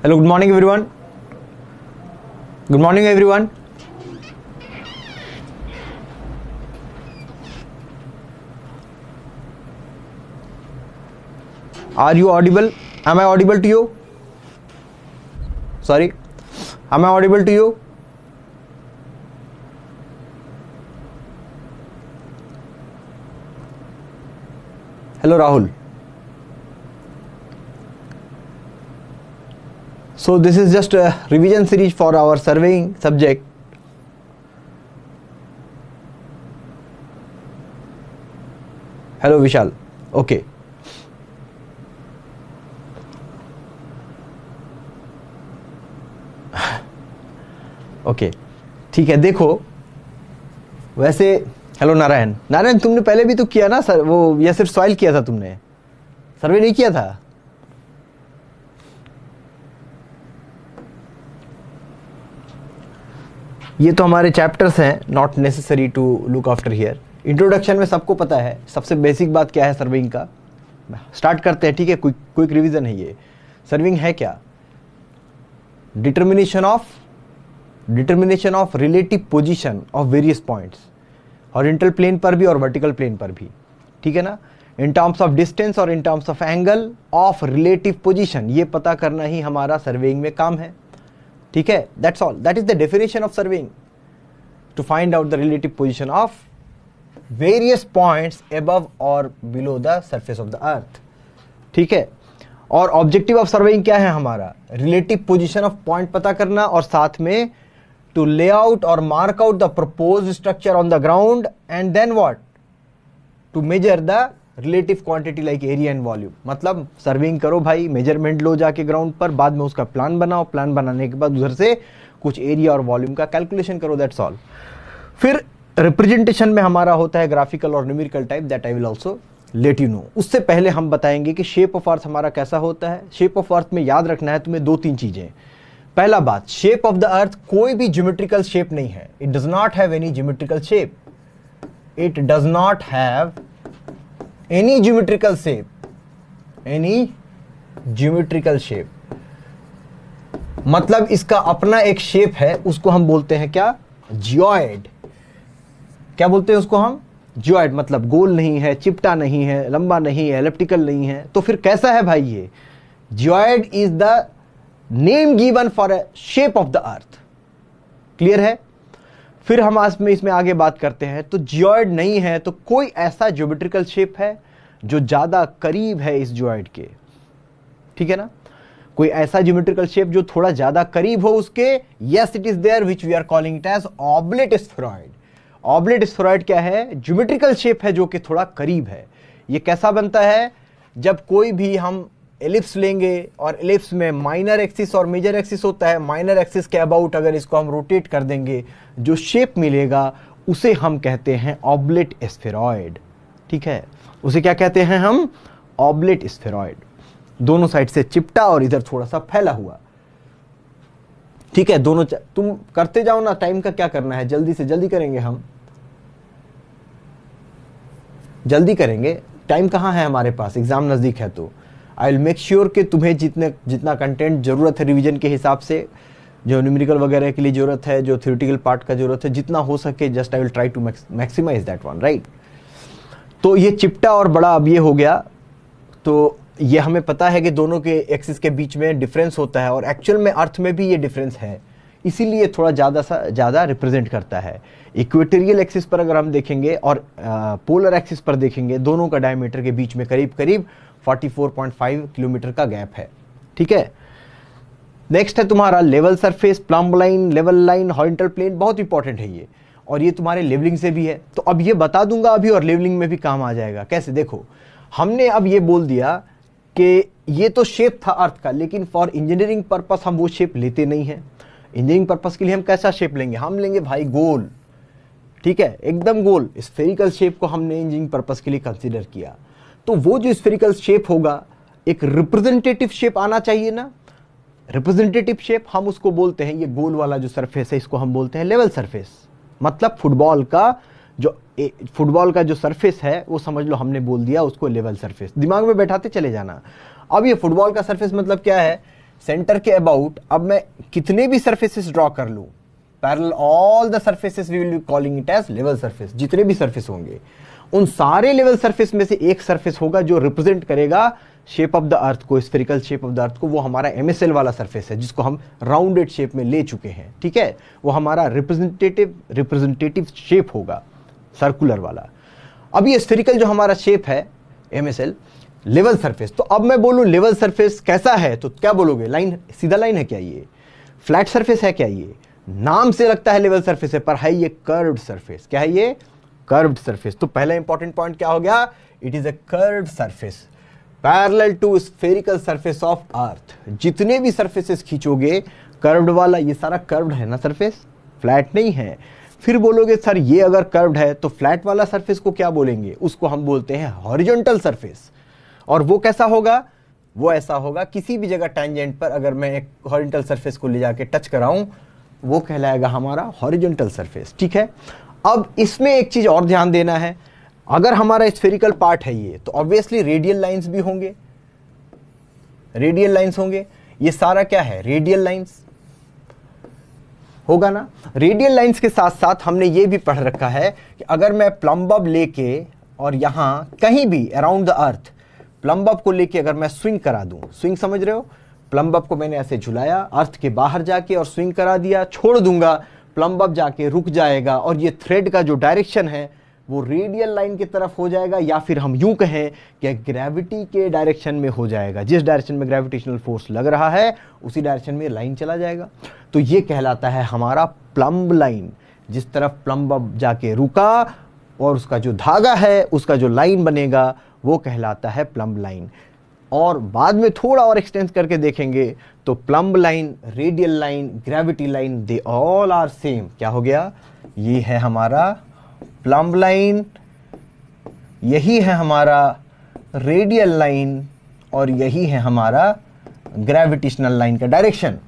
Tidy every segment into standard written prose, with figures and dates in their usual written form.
Hello, good morning everyone. Good morning everyone. Are you audible? Am I audible to you? Sorry. Am I audible to you? Hello Rahul. So this is just a revision series for our surveying subject. Hello Vishal. Okay. Okay ठीक है। देखो वैसे hello Narayan. Narayan तुमने पहले भी तो किया ना सर, वो या सिर्फ सॉइल किया था, तुमने सर्वे नहीं किया था? ये तो हमारे चैप्टर्स हैं, not necessary to look after here. Introduction में सबको पता है सबसे बेसिक बात क्या है सर्विंग का। स्टार्ट करते हैं, ठीक है। क्विक रिवीजन है ये। सर्विंग है क्या? Determination of relative position of various points, horizontal plane पर भी और वर्टिकल प्लेन पर भी, ठीक है ना। इन टर्म्स ऑफ डिस्टेंस और in terms of angle of relative position, ये पता करना ही हमारा सर्वेइंग में काम है, ठीक है। That's all, that is the definition of surveying, to find out the relative position of various points above और below the surface of the earth, ठीक है। और ऑब्जेक्टिव ऑफ सर्वेइंग क्या है हमारा? रिलेटिव पोजीशन ऑफ पॉइंट पता करना, और साथ में to lay out or mark out the proposed structure on the ground, and then what? To measure the relative quantity like area and volume. मतलब serving करो भाई, मेजरमेंट लो जाके ग्राउंड पर, बाद में उसका प्लान बनाओ, प्लान बनाने के बाद उधर से कुछ एरिया और वॉल्यूम का कैलकुलेशन करो, दैट्स ऑल। फिर रिप्रेजेंटेशन में हमारा होता है ग्राफिकल और numerical type, that I will also let you know. उससे पहले हम बताएंगे कि शेप ऑफ अर्थ हमारा कैसा होता है। शेप ऑफ अर्थ में याद रखना है तुम्हें 2-3 चीजें। पहला बात, शेप ऑफ द अर्थ कोई भी ज्योमेट्रिकल शेप नहीं है। It does not have any geometrical shape. It does not have any geometrical shape, any geometrical shape. मतलब इसका अपना एक शेप है, उसको हम बोलते हैं क्या? जियोइड। क्या बोलते हैं उसको हम? जियोइड। मतलब गोल नहीं है, चिपटा नहीं है, लंबा नहीं है, एलिप्टिकल नहीं है। तो फिर कैसा है भाई ये? Geoid is the name given for a shape of the earth. Clear है? फिर हम आज में इसमें आगे बात करते हैं। तो जियोइड नहीं है तो कोई ऐसा ज्योमेट्रिकल शेप है जो ज्यादा करीब है इस जियोइड के, ठीक है ना। कोई ऐसा ज्योमेट्रिकल शेप जो थोड़ा ज्यादा करीब हो उसके। Yes it is there, which we are calling it as oblate spheroid. Oblate spheroid क्या है? ज्योमेट्रिकल शेप है जो कि थोड़ा करीब है। ये कैसा बनता है? जब कोई भी हम एलिप्स लेंगे और एलिप्स में माइनर एक्सिस और मेजर एक्सिस होता है, माइनर एक्सिस के अबाउट अगर इसको हम रोटेट कर देंगे, जो शेप मिलेगा उसे हम कहते हैं ऑब्लेट स्फेरॉइड, ठीक है। उसे क्या कहते हैं हम? Oblate spheroid. दोनों साइड से चिपटा और इधर थोड़ा सा फैला हुआ, ठीक है। दोनों तुम करते जाओ ना, टाइम का क्या करना है, जल्दी से जल्दी करेंगे हम, जल्दी करेंगे। टाइम कहाँ है हमारे पास, एग्जाम नजदीक है। तो आई विल मेक श्योर कि तुम्हें जितना कंटेंट जरूरत है रिवीजन के हिसाब से, जो न्यूमेरिकल वगैरह के लिए जरूरत है, जो थ्योरेटिकल पार्ट का जरूरत है, जितना हो सके just I will try to maximize that one, right. तो ये चिपटा और बड़ा अब ये हो गया। तो ये हमें पता है कि दोनों के एक्सिस के बीच में डिफरेंस होता है, और एक्चुअल में अर्थ में भी ये डिफरेंस है, इसीलिए थोड़ा ज़्यादा रिप्रेजेंट करता है। इक्वेटोरियल एक्सिस पर अगर हम देखेंगे और पोलर एक्सिस पर देखेंगे, दोनों का डायमीटर के बीच में करीब करीब 44.5 किलोमीटर का गैप है, ठीक है। नेक्स्ट है तुम्हारा level surface, plumb line, level line, horizontal plane. बहुत इंपॉर्टेंट है ये, और ये तुम्हारे लेवलिंग से भी है। तो अब ये बता दूंगा अभी, और लेवलिंग में भी काम आ जाएगा। कैसे? देखो, हमने अब ये बोल दिया कि ये तो शेप था अर्थ का, लेकिन फॉर इंजीनियरिंग पर्पस हम वो शेप लेते नहीं है। इंजीनियरिंग पर्पस के लिए हम कैसा शेप लेंगे? हम लेंगे भाई गोल, ठीक है, एकदम गोल स्फेरिकल शेप को हमने इंजीनियरिंग पर्पस के लिए कंसीडर किया। तो वो जो स्फेरिकल शेप होगा, एक रिप्रेजेंटेटिव शेप आना चाहिए ना। रिप्रेजेंटेटिव शेप हम उसको बोलते हैं, ये गोल वाला जो सरफेस है इसको हम बोलते हैं लेवल सरफेस। मतलब फुटबॉल का जो सरफेस है वो समझ लो हमने बोल दिया उसको लेवल सरफेस। दिमाग में बैठाते चले जाना। अब ये फुटबॉल का सरफेस मतलब क्या है सेंटर के अबाउट अब मैं कितने भी सरफेसेस ड्रॉ कर लूं, parallel all the surfaces we will be calling it as level surface. जितने भी सरफेस होंगे उन सारे लेवल सरफेस में से एक सरफेस होगा जो रिप्रेजेंट करेगा शेप ऑफ द अर्थ को, स्फेरिकल शेप ऑफ द अर्थ को। वो हमारा MSL वाला सरफेस है जिसको हम राउंडेड शेप में ले चुके हैं, ठीक है। वो हमारा रिप्रेजेंटेटिव शेप होगा, सर्कुलर वाला। अब ये स्फेरिकल जो हमारा शेप है MSL, लेवल सरफेस। तो अब मैं बोलूं लेवल सरफेस कैसा है तो क्या बोलोगे? लाइन, सीधा लाइन है क्या? ये फ्लैट सरफेस है क्या? ये नाम से लगता है लेवल सरफेस है, पर है ये कर्व्ड सरफेस। क्या है ये? Curved surface. तो पहला इंपॉर्टेंट पॉइंट क्या हो गया? It is a curved surface parallel to spherical surface of earth. जितने भी सरफेसेस खींचोगे कर्व्ड वाला, ये सारा कर्व्ड है ना सरफेस, फ्लैट नहीं है। फिर बोलोगे सर ये अगर कर्व्ड है तो फ्लैट वाला सरफेस को क्या बोलेंगे? उसको हम बोलते हैं हॉरिजॉन्टल सरफेस। और वो कैसा होगा? वो ऐसा होगा किसी भी जगह टेंजेंट पर अगर मैं एक हॉरिजॉन्टल सरफेस को ले जाके टच कराऊं, वो कहलाएगा हमारा हॉरिजॉन्टल सरफेस, ठीक है। अब इसमें एक चीज और ध्यान देना है, अगर हमारा स्फेरिकल पार्ट है ये, तो ऑब्वियसली रेडियल लाइंस भी होंगे, रेडियल लाइंस होंगे। ये सारा क्या है? रेडियल लाइंस होगा ना। रेडियल लाइंस के साथ साथ हमने ये भी पढ़ रखा है कि अगर मैं प्लम्ब लेके और यहां कहीं भी अराउंड द अर्थ प्लम्ब को लेके अगर मैं स्विंग करा दूं, स्विंग समझ रहे हो? प्लम्ब को मैंने ऐसे झुलाया अर्थ के बाहर जाके और स्विंग करा दिया, छोड़ दूंगा, प्लम्ब जाके रुक जाएगा और ये थ्रेड का जो डायरेक्शन है वो रेडियल लाइन की तरफ हो जाएगा, या फिर हम यूं कहें कि ग्रेविटी के डायरेक्शन में हो जाएगा। जिस डायरेक्शन में ग्रेविटेशनल फोर्स लग रहा है उसी डायरेक्शन में लाइन चला जाएगा। तो ये कहलाता है हमारा प्लम्ब लाइन। जिस तरफ प्लम्ब जाके रुका और उसका जो धागा है, उसका जो लाइन बनेगा, वो कहलाता है प्लम्ब लाइन। और बाद में थोड़ा और एक्सटेंड करके देखेंगे तो plumb line, radial line, gravity line, they all are same. क्या हो गया? ये है हमारा प्लम्ब लाइन, यही है हमारा रेडियल लाइन और यही है हमारा ग्रेविटेशनल लाइन का डायरेक्शन।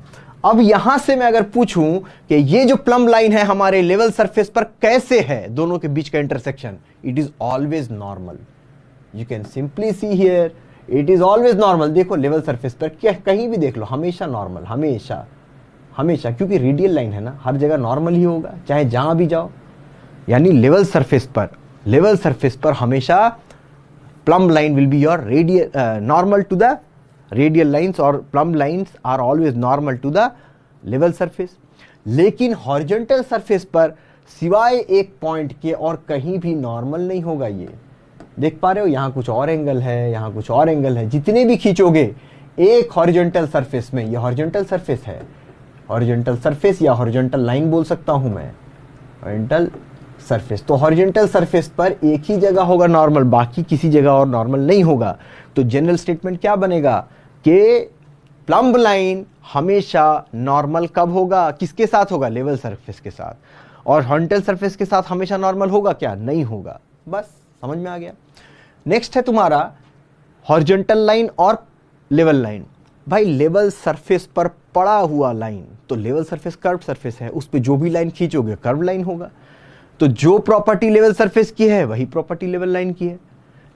अब यहां से मैं अगर पूछूं कि ये जो प्लम्ब लाइन है हमारे लेवल सरफेस पर कैसे है, दोनों के बीच का intersection, it is always normal. You can simply see here, it is always normal. देखो लेवल सरफेस पर क्या, कहीं भी देख लो, हमेशा नॉर्मल, हमेशा हमेशा, क्योंकि रेडियल लाइन है ना, हर जगह नॉर्मल ही होगा चाहे जहां भी जाओ। यानी लेवल सरफेस पर हमेशा plumb line will be your radial normal to the radial lines, और plumb lines are always normal to the level surface. लेकिन हॉरिजॉन्टल सरफेस पर सिवाय एक पॉइंट के और कहीं भी नॉर्मल नहीं होगा। ये देख पा रहे हो, यहां कुछ और एंगल है, यहां कुछ और एंगल है, जितने भी खींचोगे एक हॉरिजॉन्टल सरफेस में, ये हॉरिजॉन्टल सरफेस है, हॉरिजॉन्टल सरफेस या हॉरिजॉन्टल लाइन बोल सकता हूं मैं, हॉरिजॉन्टल सरफेस। तो हॉरिजॉन्टल सरफेस पर एक ही जगह होगा नॉर्मल, बाकी किसी जगह और नॉर्मल नहीं होगा। तो जनरल स्टेटमेंट क्या बनेगा कि प्लम्ब लाइन हमेशा नॉर्मल कब होगा? किसके साथ होगा? लेवल सरफेस के साथ। और हॉरिजॉन्टल सरफेस के साथ हमेशा नॉर्मल होगा क्या? नहीं होगा। बस समझ में आ गया। नेक्स्ट है तुम्हारा हॉरिजॉन्टल लाइन और लेवल लाइन। भाई लेवल सरफेस पर पड़ा हुआ लाइन, तो लेवल सरफेस कर्व सरफेस है, उस पर जो भी लाइन खींचोगे कर्व लाइन होगा। तो जो प्रॉपर्टी लेवल सरफेस की है वही प्रॉपर्टी लेवल लाइन की है।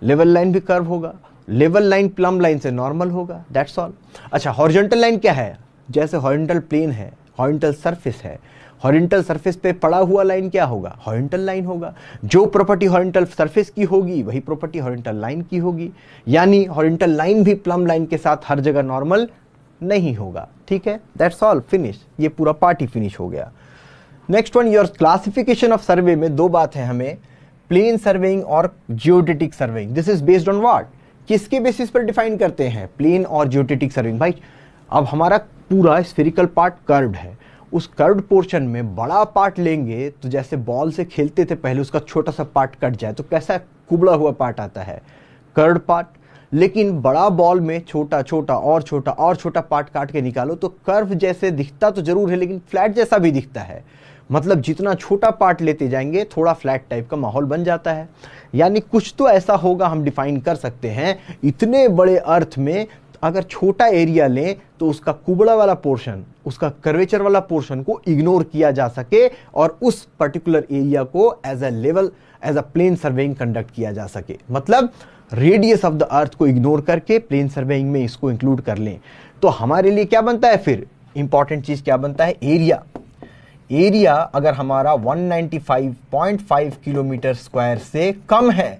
लेवल लाइन भी कर्व होगा, लेवल लाइन प्लम्ब लाइन से नॉर्मल होगा, दैट्स ऑल। अच्छा, हॉरिजॉन्टल लाइन क्या है? जैसे हॉरिजॉन्टल प्लेन है, हॉरिजॉन्टल सरफेस है, हॉरिजॉन्टल सरफेस पे पड़ा हुआ लाइन क्या होगा? हॉरिजॉन्टल लाइन होगा। जो प्रॉपर्टी हॉरिजॉन्टल सरफेस की होगी वही प्रॉपर्टी हॉरिजॉन्टल लाइन की होगी। यानी हॉरिजॉन्टल लाइन भी प्लम्ब लाइन के साथ हर जगह नॉर्मल नहीं होगा। ठीक है, दैट्स ऑल, फिनिश। ये पूरा पार्ट ही फिनिश हो गया। Next one, your classification of सर्वे में दो बात है हमें, प्लेन सर्वेइंग और geodetic surveying. This is based on what? किसके बेसिस पर डिफाइन करते हैं? प्लेन और जियोडेटिक सर्वेइंग। भाई अब हमारा पूरा स्फेरिकल पार्ट कर्व्ड है, उस कर्व्ड पोर्शन में बड़ा पार्ट लेंगे तो जैसे बॉल से खेलते थे पहले, उसका छोटा सा पार्ट कट जाए तो कैसा कुबड़ा हुआ पार्ट आता है? Curved part. लेकिन बड़ा बॉल में छोटा छोटा और छोटा और छोटा पार्ट काट के निकालो तो कर्व जैसे दिखता तो जरूर है, लेकिन फ्लैट जैसा भी दिखता है। मतलब जितना छोटा पार्ट लेते जाएंगे थोड़ा फ्लैट टाइप का माहौल बन जाता है। यानी कुछ तो ऐसा होगा, हम डिफाइन कर सकते हैं, इतने बड़े अर्थ में अगर छोटा एरिया लें तो उसका कुबड़ा वाला पोर्शन, उसका कर्वेचर वाला पोर्शन को इग्नोर किया जा सके और उस पर्टिकुलर एरिया को as a level, as a plane surveying conduct किया जा सके। मतलब रेडियस ऑफ द अर्थ को इग्नोर करके प्लेन सर्वेइंग में इसको इंक्लूड कर लें। तो तो हमारे लिए क्या बनता है फिर, इंपॉर्टेंट चीज क्या बनता है, एरिया। एरिया अगर हमारा 195.5 किलोमीटर स्क्वायर से कम है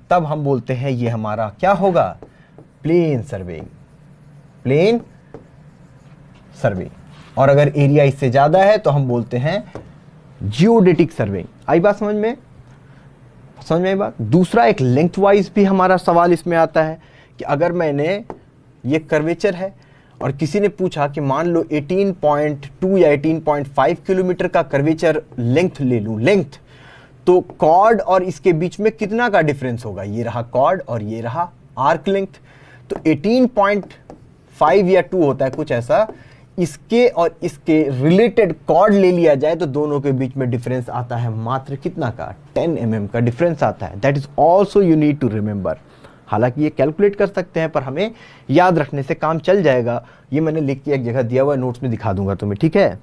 तब हम बोलते हैं ये हमारा क्या होगा, प्लेन सर्वेइंग, प्लेन सर्वे। और अगर एरिया इससे ज्यादा है तो हम बोलते हैं जियोडेटिक सर्वेइंग। आई बात समझ में, समझ में आई बात। दूसरा एक लेंथ वाइज भी हमारा सवाल इसमें आता है कि अगर मैंने ये कर्वेचर है और किसी ने पूछा कि मान लो 18.2 या 18.5 किलोमीटर का कर्वेचर लेंथ ले लूं, लेंथ, तो कॉर्ड और इसके बीच में कितना का डिफरेंस होगा, ये रहा कॉर्ड और ये रहा आर्क लेंथ, तो 18.5 या 2 होता है कुछ ऐसा। इसके और इसके रिलेटेड कॉर्ड ले लिया जाए तो दोनों के बीच में डिफरेंस आता है मात्र कितना का, 10 mm का डिफरेंस आता है। That is also you need to remember. हालांकि ये कैलकुलेट कर सकते हैं पर हमें याद रखने से काम चल जाएगा। ये मैंने लिख के एक जगह दिया हुआ, नोट्स में दिखा दूंगा तुम्हें, ठीक है।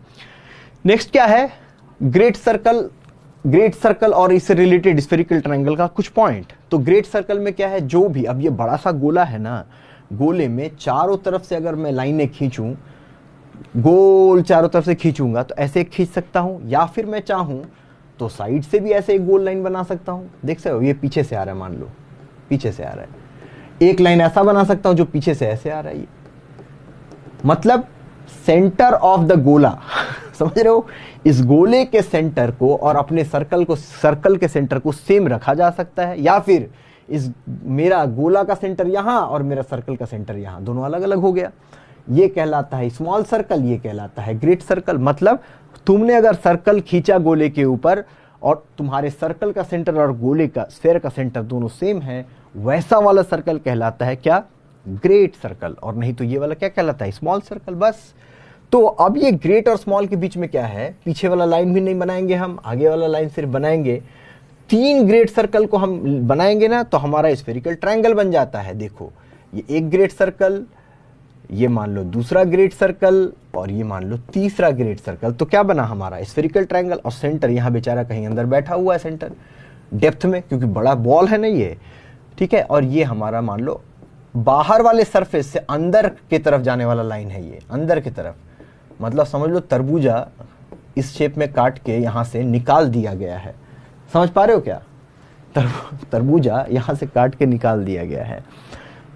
नेक्स्ट क्या है, ग्रेट सर्कल। ग्रेट सर्कल और इससे रिलेटेड स्फेरिकल ट्रायंगल का कुछ पॉइंट। तो ग्रेट सर्कल में क्या है, जो भी, अब ये बड़ा सा गोला है ना, गोले में चारों तरफ से अगर मैं लाइनें खींचूं, गोल चारों तरफ से खींचूंगा तो ऐसे खींच सकता हूं, या फिर मैं चाहूं तो साइड से भी ऐसे एक गोल लाइन बना सकता हूं। देख सकते हो ये पीछे से आ रहा है, मान लो पीछे से आ रहा है, एक लाइन ऐसा बना सकता हूं जो पीछे से ऐसे आ रहा है, ये मतलब सेंटर ऑफ द गोला समझ रहे हो, इस गोले के सेंटर को और अपने सर्कल को, सर्कल के सेंटर को सेम रखा जा सकता है, या फिर इस मेरा गोला का सेंटर यहां और मेरा सर्कल का सेंटर यहां, दोनों अलग अलग हो गया। ये कहलाता है स्मॉल सर्कल, ये कहलाता है ग्रेट सर्कल। मतलब तुमने अगर सर्कल खींचा गोले के ऊपर और तुम्हारे सर्कल का सेंटर और गोले का, स्फेयर का सेंटर दोनों सेम है, वैसा वाला सर्कल कहलाता है क्या, ग्रेट सर्कल। और नहीं तो ये वाला क्या कहलाता है, स्मॉल सर्कल। बस। तो अब ये ग्रेट और स्मॉल के बीच में क्या है, पीछे वाला लाइन भी नहीं बनाएंगे हम, आगे वाला लाइन सिर्फ बनाएंगे। 3 ग्रेट सर्कल को हम बनाएंगे ना तो हमारा स्फेरिकल ट्रायंगल बन जाता है। देखो ये एक ग्रेट सर्कल, ये मान लो दूसरा ग्रेट सर्कल, और ये मान लो तीसरा ग्रेट सर्कल। तो क्या बना हमारा स्फेरिकल ट्रायंगल। और सेंटर यहां बेचारा कहीं अंदर बैठा हुआ है, सेंटर डेप्थ में, क्योंकि बड़ा बॉल है ना ये, ठीक है। और ये हमारा मान लो बाहर वाले सरफेस से अंदर की तरफ जाने वाला लाइन है, ये अंदर की तरफ। मतलब समझ लो तरबूजा इस शेप में काट के यहां से निकाल दिया गया है, समझ पा रहे हो क्या, तरबूजा यहां से काट के निकाल दिया गया है।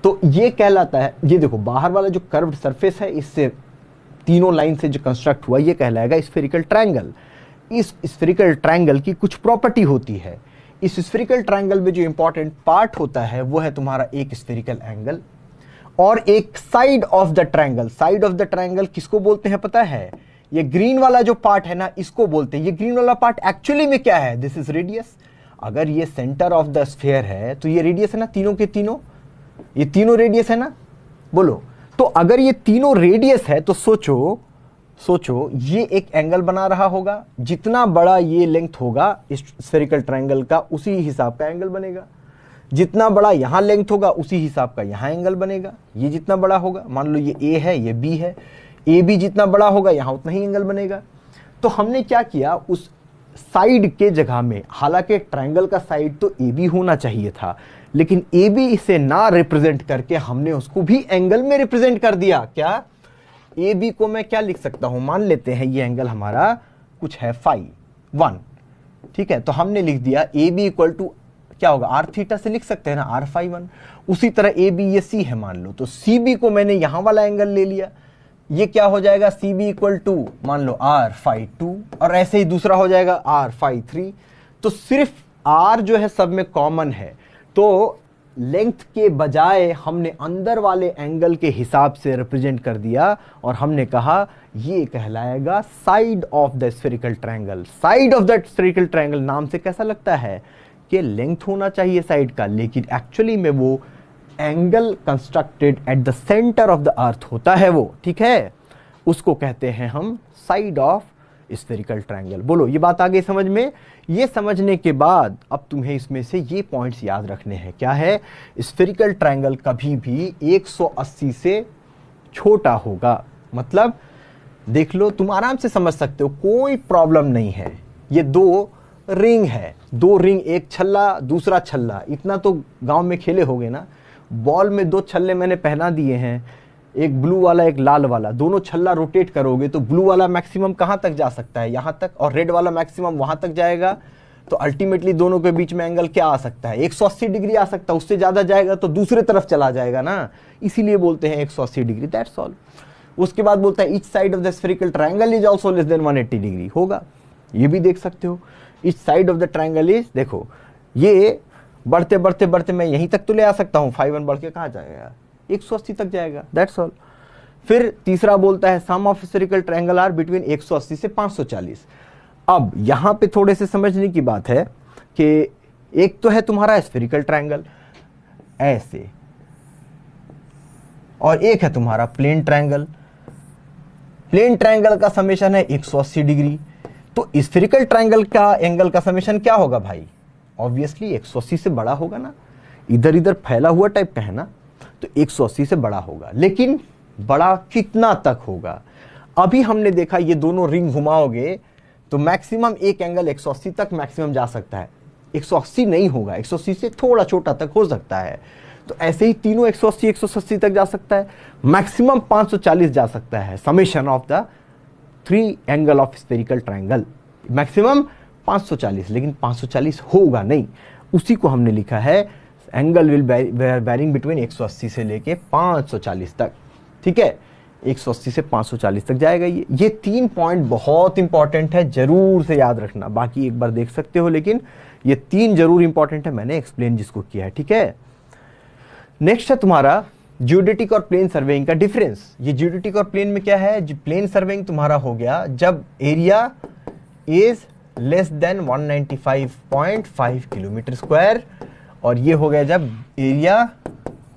तो ये कहलाता है, ये देखो बाहर वाला जो कर्व्ड सरफेस है, इससे तीनों लाइन से जो कंस्ट्रक्ट हुआ, ये कहलाएगा स्फेरिकल ट्रायंगल। इस स्फेरिकल ट्रायंगल की कुछ प्रॉपर्टी होती है। इस स्फेरिकल ट्रायंगल में जो इंपॉर्टेंट पार्ट होता है वो है तुम्हारा एक स्फेरिकल एंगल और एक side of the triangle. Side of the triangle किसको बोलते हैं पता है, ये ग्रीन वाला जो पार्ट है ना, इसको बोलते हैं। ये ग्रीन वाला पार्ट एक्चुअली में क्या है, दिस इज रेडियस। अगर ये सेंटर ऑफ द स्फेयर है तो ये रेडियस है ना, तीनों के तीनों, ये तीनों रेडियस है ना, बोलो। तो अगर ये तीनों रेडियस है तो सोचो ये एक एंगल बना रहा होगा, जितना बड़ा ये लेंथ होगा इस स्फेरिकल ट्रायंगल का उसी हिसाब का एंगल बनेगा। जितना बड़ा यहां लेंथ होगा उसी हिसाब का यहां एंगल बनेगा। ये जितना बड़ा होगा, मान लो ये ए है, ये बी है, ए बी जितना बड़ा होगा यहां उतना ही एंगल बनेगा। तो हमने क्या किया, उस साइड के जगह में, हालांकि ट्रायंगल का साइड तो ए बी होना चाहिए था, लेकिन ए बी इसे ना रिप्रेजेंट करके हमने उसको भी एंगल में रिप्रेजेंट कर दिया। क्या, ए बी को मैं क्या लिख सकता हूं, मान लेते हैं ये एंगल हमारा कुछ है फाई 1, ठीक है। तो हमने लिख दिया ए बी इक्वल टू क्या होगा, आर थीटा से लिख सकते हैं ना, आर फाई 1। उसी तरह ए बी ये सी है मान लो, तो सी बी को मैंने यहां वाला एंगल ले लिया, ये क्या हो जाएगा, सी बी इक्वल टू मान लो आर फाई 2, और ऐसे ही दूसरा हो जाएगा आर फाई 3। तो सिर्फ आर जो है सब में कॉमन है, तो लेंथ के बजाय हमने अंदर वाले एंगल के हिसाब से रिप्रेजेंट कर दिया और हमने कहा ये कहलाएगा side of the spherical triangle. Side of the spherical triangle नाम से कैसा लगता है कि लेंथ होना चाहिए साइड का, लेकिन एक्चुअली में वो angle constructed at the centre of the अर्थ होता है वो, ठीक है। उसको कहते हैं हम साइड ऑफ स्फेरिकल ट्रायंगल। बोलो ये बात आ गई समझ में। ये समझने के बाद अब तुम्हें इसमें से ये पॉइंट्स याद रखने हैं। क्या है, स्फेरिकल ट्रायंगल कभी भी 180 से छोटा होगा। मतलब देख लो, तुम आराम से समझ सकते हो, कोई प्रॉब्लम नहीं है। ये 2 रिंग है, 2 रिंग, एक छल्ला दूसरा छल्ला, इतना तो गांव में खेले होगे ना। बॉल में 2 छल्ले मैंने पहना दिए हैं, एक ब्लू वाला एक लाल वाला, दोनों छल्ला रोटेट करोगे तो ब्लू वाला मैक्सिमम कहां तक जा सकता है, यहां तक, और रेड वाला मैक्सिमम वहां तक जाएगा। तो अल्टीमेटली दोनों के बीच में एंगल क्या आ सकता है, 180 डिग्री आ सकता है। उससे ज्यादा जाएगा तो दूसरे तरफ चला जाएगा ना, इसीलिए बोलते हैं 180 डिग्री, दैट्स ऑल। उसके बाद बोलता है each side of the spherical triangle is also less than 180 degree, होगा, ये भी देख सकते हो। Each side of the triangle is, देखो ये बढ़ते बढ़ते बढ़ते मैं यहीं तक तो ले आ सकता हूं, 5 1 बढ़ के कहां जाएगा, 180 तक जाएगा, दैट्स ऑल। फिर तीसरा बोलता है sum of spherical triangle are between 180 से 540। अब यहां पे थोड़े से समझने की बात है कि एक तो है तुम्हारा स्फेरिकल ट्रायंगल ऐसे, और एक है तुम्हारा प्लेन ट्रायंगल। प्लेन ट्रायंगल का समेशन है 180 डिग्री, तो स्फेरिकल ट्रायंगल का एंगल का समेशन क्या होगा भाई, ऑब्वियसली 180 से बड़ा होगा ना, इधर इधर फैला हुआ टाइप का है ना, तो 180 से बड़ा होगा। लेकिन बड़ा कितना तक होगा, अभी हमने देखा ये दोनों रिंग घुमाओगे तो मैक्सिमम एक एंगल 180 तक मैक्सिमम जा सकता है, 180 नहीं होगा, 180 से थोड़ा छोटा तक हो सकता है। तो ऐसे ही तीनों 180 180 तक जा सकता है, मैक्सिमम 540 जा सकता है। Summation of the 3 angle of spherical triangle maximum 540, लेकिन 540 होगा नहीं, उसी को हमने लिखा है एंगल विल वेरिंग बिटवीन 180 से लेके 540 तक, ठीक है, 180 से 540 तक जाएगा। ये 3 पॉइंट बहुत इंपॉर्टेंट है, जरूर से याद रखना, बाकी एक बार देख सकते हो, लेकिन ये 3 जरूर इंपॉर्टेंट है, मैंने एक्सप्लेन जिसको किया है, ठीक है। नेक्स्ट है तुम्हारा जियोडेटिक और प्लेन सर्वेइंग का डिफरेंस। ये जियोडेटिक और प्लेन में क्या है, प्लेन सर्वेइंग तुम्हारा हो गया जब area is less than 195.5 kilometre square, और ये हो गया जब area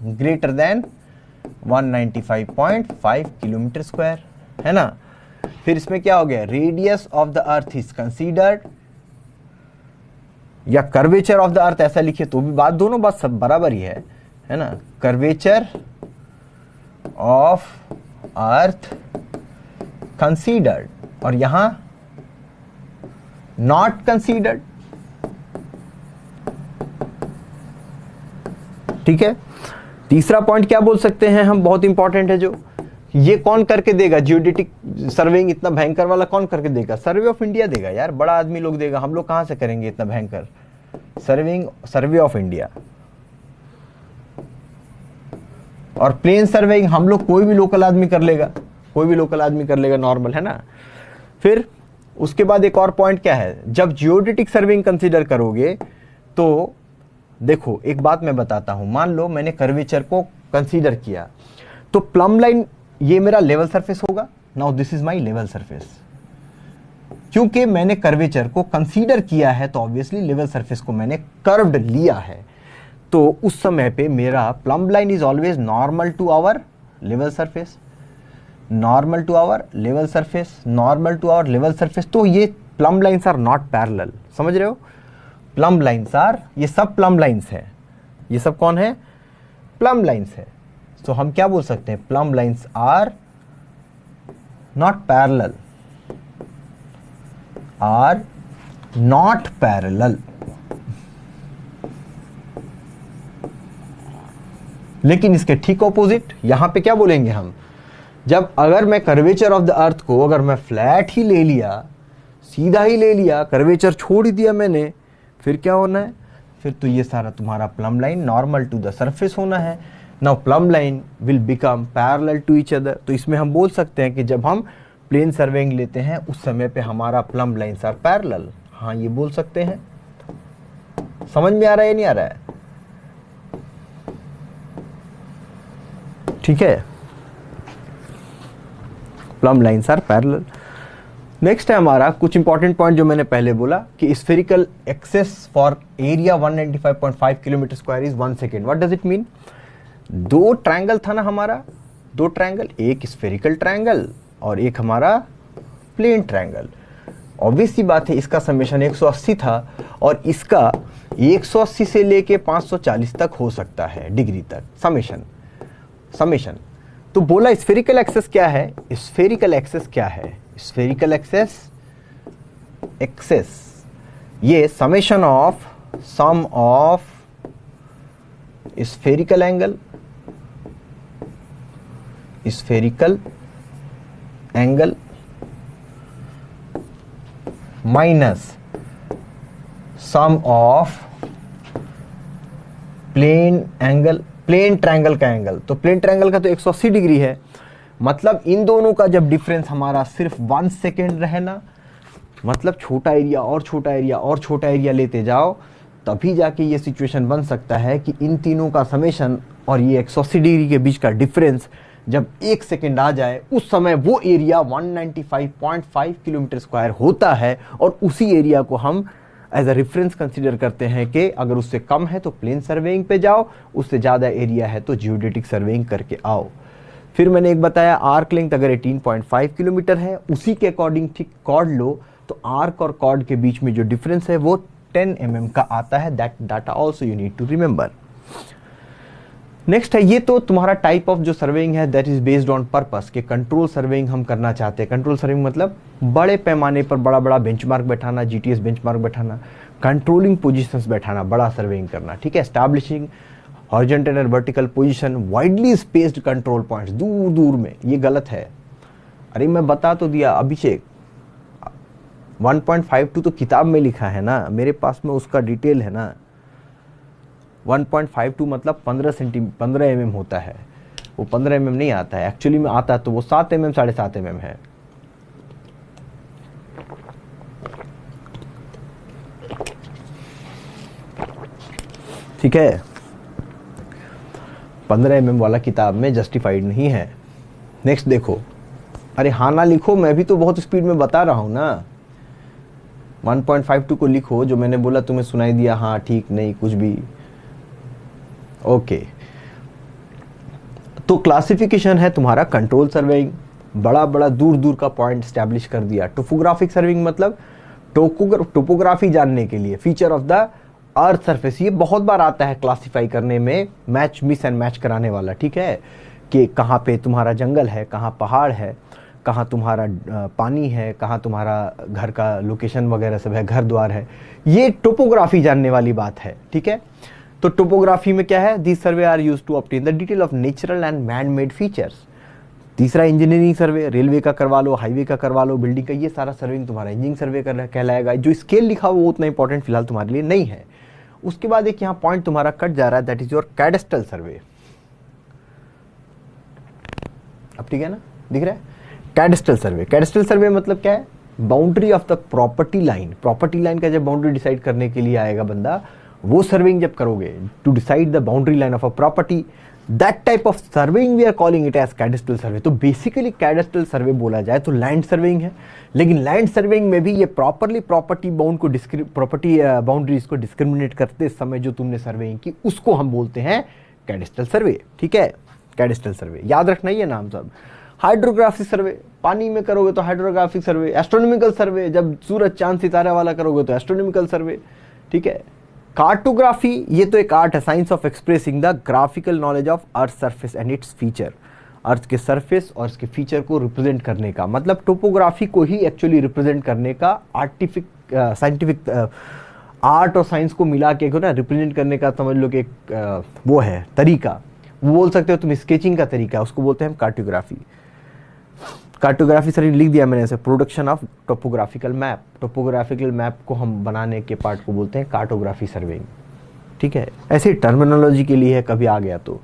greater than 195.5 kilometre square, है ना। फिर इसमें क्या हो गया, radius of the earth is considered, या कर्वेचर ऑफ द अर्थ ऐसा लिखे तो भी बात, दोनों बात सब बराबर ही है ना। कर्वेचर ऑफ अर्थ कंसीडर्ड, और यहां नॉट कंसीडर्ड, ठीक है। तीसरा पॉइंट क्या बोल सकते हैं हम, बहुत इंपॉर्टेंट है, जो ये कौन करके देगा, जियोडेटिक सर्वेइंग इतना भयंकर वाला कौन करके देगा, सर्वे ऑफ इंडिया देगा यार, बड़ा आदमी लोग देगा, हम लोग कहां से करेंगे इतना भयंकर सर्वेइंग, सर्वे ऑफ इंडिया। और प्लेन सर्वेइंग हम लोग कोई भी लोकल आदमी कर लेगा, कोई भी लोकल आदमी कर लेगा, नॉर्मल, है ना। फिर उसके बाद एक और पॉइंट क्या है, जब जियोडेटिक सर्वेइंग कंसीडर करोगे तो देखो एक बात मैं बताता हूं, मान लो मैंने कर्वेचर को कंसीडर किया, तो प्लम लाइन ये मेरा लेवल सरफेस होगा, now this is my level surface. क्योंकि मैंने कर्वेचर को कंसीडर किया है तो ऑब्वियसली लेवल सरफेस को मैंने कर्व्ड लिया है, तो उस समय पे मेरा plumb line is always normal to our level surface, normal to our level surface, normal to our level surface. तो ये plumb lines are not parallel, समझ रहे हो, प्लम लाइन्स आर, ये सब प्लम लाइन्स है, ये सब कौन है, प्लम लाइन्स है। तो हम क्या बोल सकते हैं, plumb lines are not parallel, are not parallel. लेकिन इसके ठीक ऑपोजिट यहां पे क्या बोलेंगे हम, जब अगर मैं कर्वेचर ऑफ द अर्थ को अगर मैं फ्लैट ही ले लिया, सीधा ही ले लिया, कर्वेचर छोड़ ही दिया मैंने, फिर क्या होना है, फिर तो ये सारा तुम्हारा plumb line normal to the surface होना है। Now plumb line will become parallel to each other. तो इसमें हम बोल सकते हैं कि जब हम प्लेन सर्वेइंग लेते हैं उस समय पे हमारा प्लम लाइन्स आर पैरेलल, हाँ ये बोल सकते हैं। समझ में आ रहा है या नहीं आ रहा है, ठीक है, plumb lines are parallel. Next है हमारा कुछ इंपॉर्टेंट पॉइंट जो मैंने पहले बोला कि spherical excess for area 195.5 kilometre square is 1 second. What does it mean, 2 triangle था ना हमारा, 2 ट्रायंगल, एक स्फेरिकल ट्रायंगल और एक हमारा प्लेन ट्रायंगल। ऑब्वियस सी बात है इसका समेशन 180 था और इसका 180 से लेके 540 तक हो सकता है डिग्री तक समेशन। तो बोला स्फेरिकल एक्सेस क्या है, स्फेरिकल एक्सेस क्या है, स्फेरिकल एक्सेस ये summation of sum of spherical angle spherical angle minus sum of plane angle, plane triangle का एंगल। तो प्लेन ट्रायंगल का तो 180 डिग्री है, मतलब इन दोनों का जब डिफरेंस हमारा सिर्फ 1 सेकेंड रहे ना, मतलब छोटा एरिया और छोटा एरिया और छोटा एरिया लेते जाओ, तभी जाके ये सिचुएशन बन सकता है कि इन तीनों का समेशन और ये 180 डिग्री के बीच का डिफरेंस जब 1 सेकेंड आ जाए, उस समय वो एरिया 195.5 किलोमीटर स्क्वायर होता है। और उसी एरिया को हम एज अ रेफरेंस कंसीडर करते हैं कि अगर उससे कम है तो प्लेन सर्वेइंग पे जाओ, उससे ज़्यादा एरिया है तो जियोडेटिक सर्वेइंग करके आओ। फिर मैंने एक बताया आर्क लेंथ अगर 18.5 किलोमीटर है, उसी के अकॉर्डिंग ठीक कॉर्ड लो, तो आर्क और कॉर्ड के बीच में जो डिफरेंस है वो 10 mm का आता है। That data also you need to remember. Next है, ये तो तुम्हारा टाइप ऑफ जो सर्वेइंग है that is based on purpose, के कंट्रोल सर्वेइंग हम करना चाहते हैं। कंट्रोल सर्वेइंग मतलब बड़े पैमाने पर बड़ा बड़ा बेंचमार्क बैठाना, जीटीएस बेंचमार्क बैठाना, कंट्रोलिंग पोजीशंस बैठाना, बड़ा सर्वेइंग करना, ठीक है। Establishing horizontal and vertical position, widely spaced control points, दूर दूर में, ये गलत है। अरे मैं बता तो दिया अभिषेक, 1.52 तो किताब में लिखा है ना, मेरे पास में उसका डिटेल है ना। 1.52 मतलब 15 mm होता है, वो 15 mm नहीं आता है एक्चुअली में, आता तो वो 7 mm 7.5 mm है। ठीक है, 15 mm वाला किताब में जस्टिफाइड नहीं है। नेक्स्ट देखो, अरे हाँ ना लिखो, मैं भी तो बहुत स्पीड में बता रहा हूं ना। 1.52 को लिखो, जो मैंने बोला तुम्हें सुनाई दिया, हाँ ठीक नहीं कुछ भी, ओके। तो क्लासिफिकेशन है तुम्हारा कंट्रोल सर्वेइंग, बड़ा बड़ा दूर दूर का पॉइंट स्टैब्लिश कर दिया। टोपोग्राफिक सर्वेइंग मतलब टोपोग्राफी जानने के लिए, feature of the earth surface, ये बहुत बार आता है क्लासिफाई करने में, मैच मिस एंड मैच कराने वाला, ठीक है, कि कहाँ पे तुम्हारा जंगल है, कहाँ पहाड़ है, कहाँ तुम्हारा पानी है, कहाँ तुम्हारा घर का लोकेशन वगैरह सब है, घर द्वार है, ये टोपोग्राफी जानने वाली बात है, ठीक है। तो टोपोग्राफी में क्या है, this survey are used to obtain the detail of natural and man made features. तीसरा इंजीनियरिंग सर्वे, रेलवे का करवा लो, हाईवे का करवा लो, बिल्डिंग का, ये सारा सर्विंग तुम्हारा इंजीनियरिंग सर्वे कहलाएगा। जो स्केल लिखा हुआ वो उतना इंपॉर्टेंट फिलहाल तुम्हारे लिए नहीं है। उसके बाद एक यहाँ पॉइंट तुम्हारा कट जा रहा है, दैट इज योर कैडेस्ट्रल सर्वे। अब ठीक है ना, दिख रहा है कैडेस्ट्रल सर्वे। कैडेस्ट्रल सर्वे मतलब क्या है, boundary of the property line. Property line का जब बाउंड्री डिसाइड करने के लिए आएगा बंदा, वो सर्वेइंग जब करोगे to decide the boundary line of a property, that type of surveying we are calling it as cadastral survey. तो बेसिकली कैडेस्ट्रल सर्वे बोला जाए तो लैंड सर्वेइंग है, लेकिन लैंड सर्वेइंग में भी ये प्रॉपरली प्रॉपर्टी बाउंड को प्रॉपर्टी बाउंड्रीज को डिस्क्रिमिनेट करते समय जो तुमने सर्वेइंग की, उसको हम बोलते हैं कैडेस्ट्रल सर्वे, ठीक है। कैडेस्ट्रल सर्वे याद रखना ये नाम सब। हाइड्रोग्राफिक सर्वे, पानी में करोगे तो हाइड्रोग्राफिक सर्वे। एस्ट्रोनॉमिकल सर्वे, जब सूरज चांद सितारा वाला करोगे तो एस्ट्रोनॉमिकल सर्वे, ठीक है। कार्टोग्राफी, ये तो एक आर्ट है, science of expressing the graphical knowledge of earth surface and its feature. Earth के सरफेस और इसके फीचर को रिप्रेजेंट करने का, मतलब टोपोग्राफी को ही एक्चुअली रिप्रेजेंट करने का साइंटिफिक आर्ट और साइंस को मिला के ना रिप्रेजेंट करने का समझ लो कि एक वो है तरीका, वो बोल सकते हो तुम स्केचिंग का तरीका, उसको बोलते हैं कार्टोग्राफी। कार्टोग्राफी सर लिख दिया मैंने ऐसे, production of topographical map. Topographical map को हम बनाने के पार्ट को बोलते हैं कार्टोग्राफी सर्वेइंग, ठीक है। ऐसे टर्मिनोलॉजी के लिए है, कभी आ गया तो।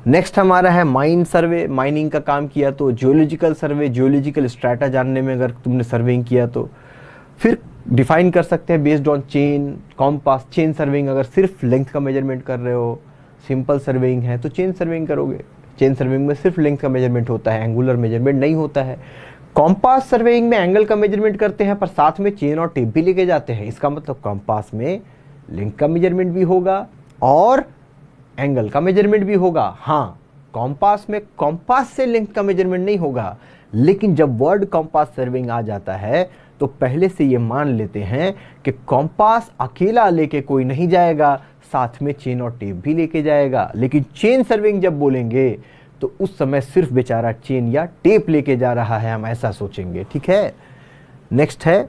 नेक्स्ट हमारा है माइन सर्वे। माइनिंग का काम किया तो जियोलॉजिकल सर्वे, जियोलॉजिकल स्ट्रैटा जानने में अगर तुमने सर्वेइंग किया तो। फिर डिफाइन कर सकते हैं based on chain, compass. Chain surveying अगर सिर्फ लेंथ का मेजरमेंट कर रहे हो, सिंपल सर्वेइंग है तो चेन सर्वेइंग करोगे। चेन सर्वेइंग में सिर्फ लेंथ का मेजरमेंट होता है, एंगुलर मेजरमेंट नहीं होता है। कॉम्पास सर्वेइंग में एंगल का मेजरमेंट करते हैं पर साथ में चेन और टेप भी लेके जाते हैं। इसका मतलब कॉम्पास में लेंथ का मेजरमेंट भी होगा और एंगल का मेजरमेंट भी होगा। हाँ, कॉम्पास में कॉम्पास से लेंथ का मेजरमेंट नहीं होगा, लेकिन जब वर्ड कॉम्पास सर्वेइंग आ जाता है तो पहले से ये मान लेते हैं कि कॉम्पास अकेला लेके कोई नहीं जाएगा, साथ में चेन और टेप भी लेके जाएगा। लेकिन चेन सर्वेइंग जब बोलेंगे तो उस समय सिर्फ बेचारा चेन या टेप लेके जा रहा है, हम ऐसा सोचेंगे, ठीक है। नेक्स्ट है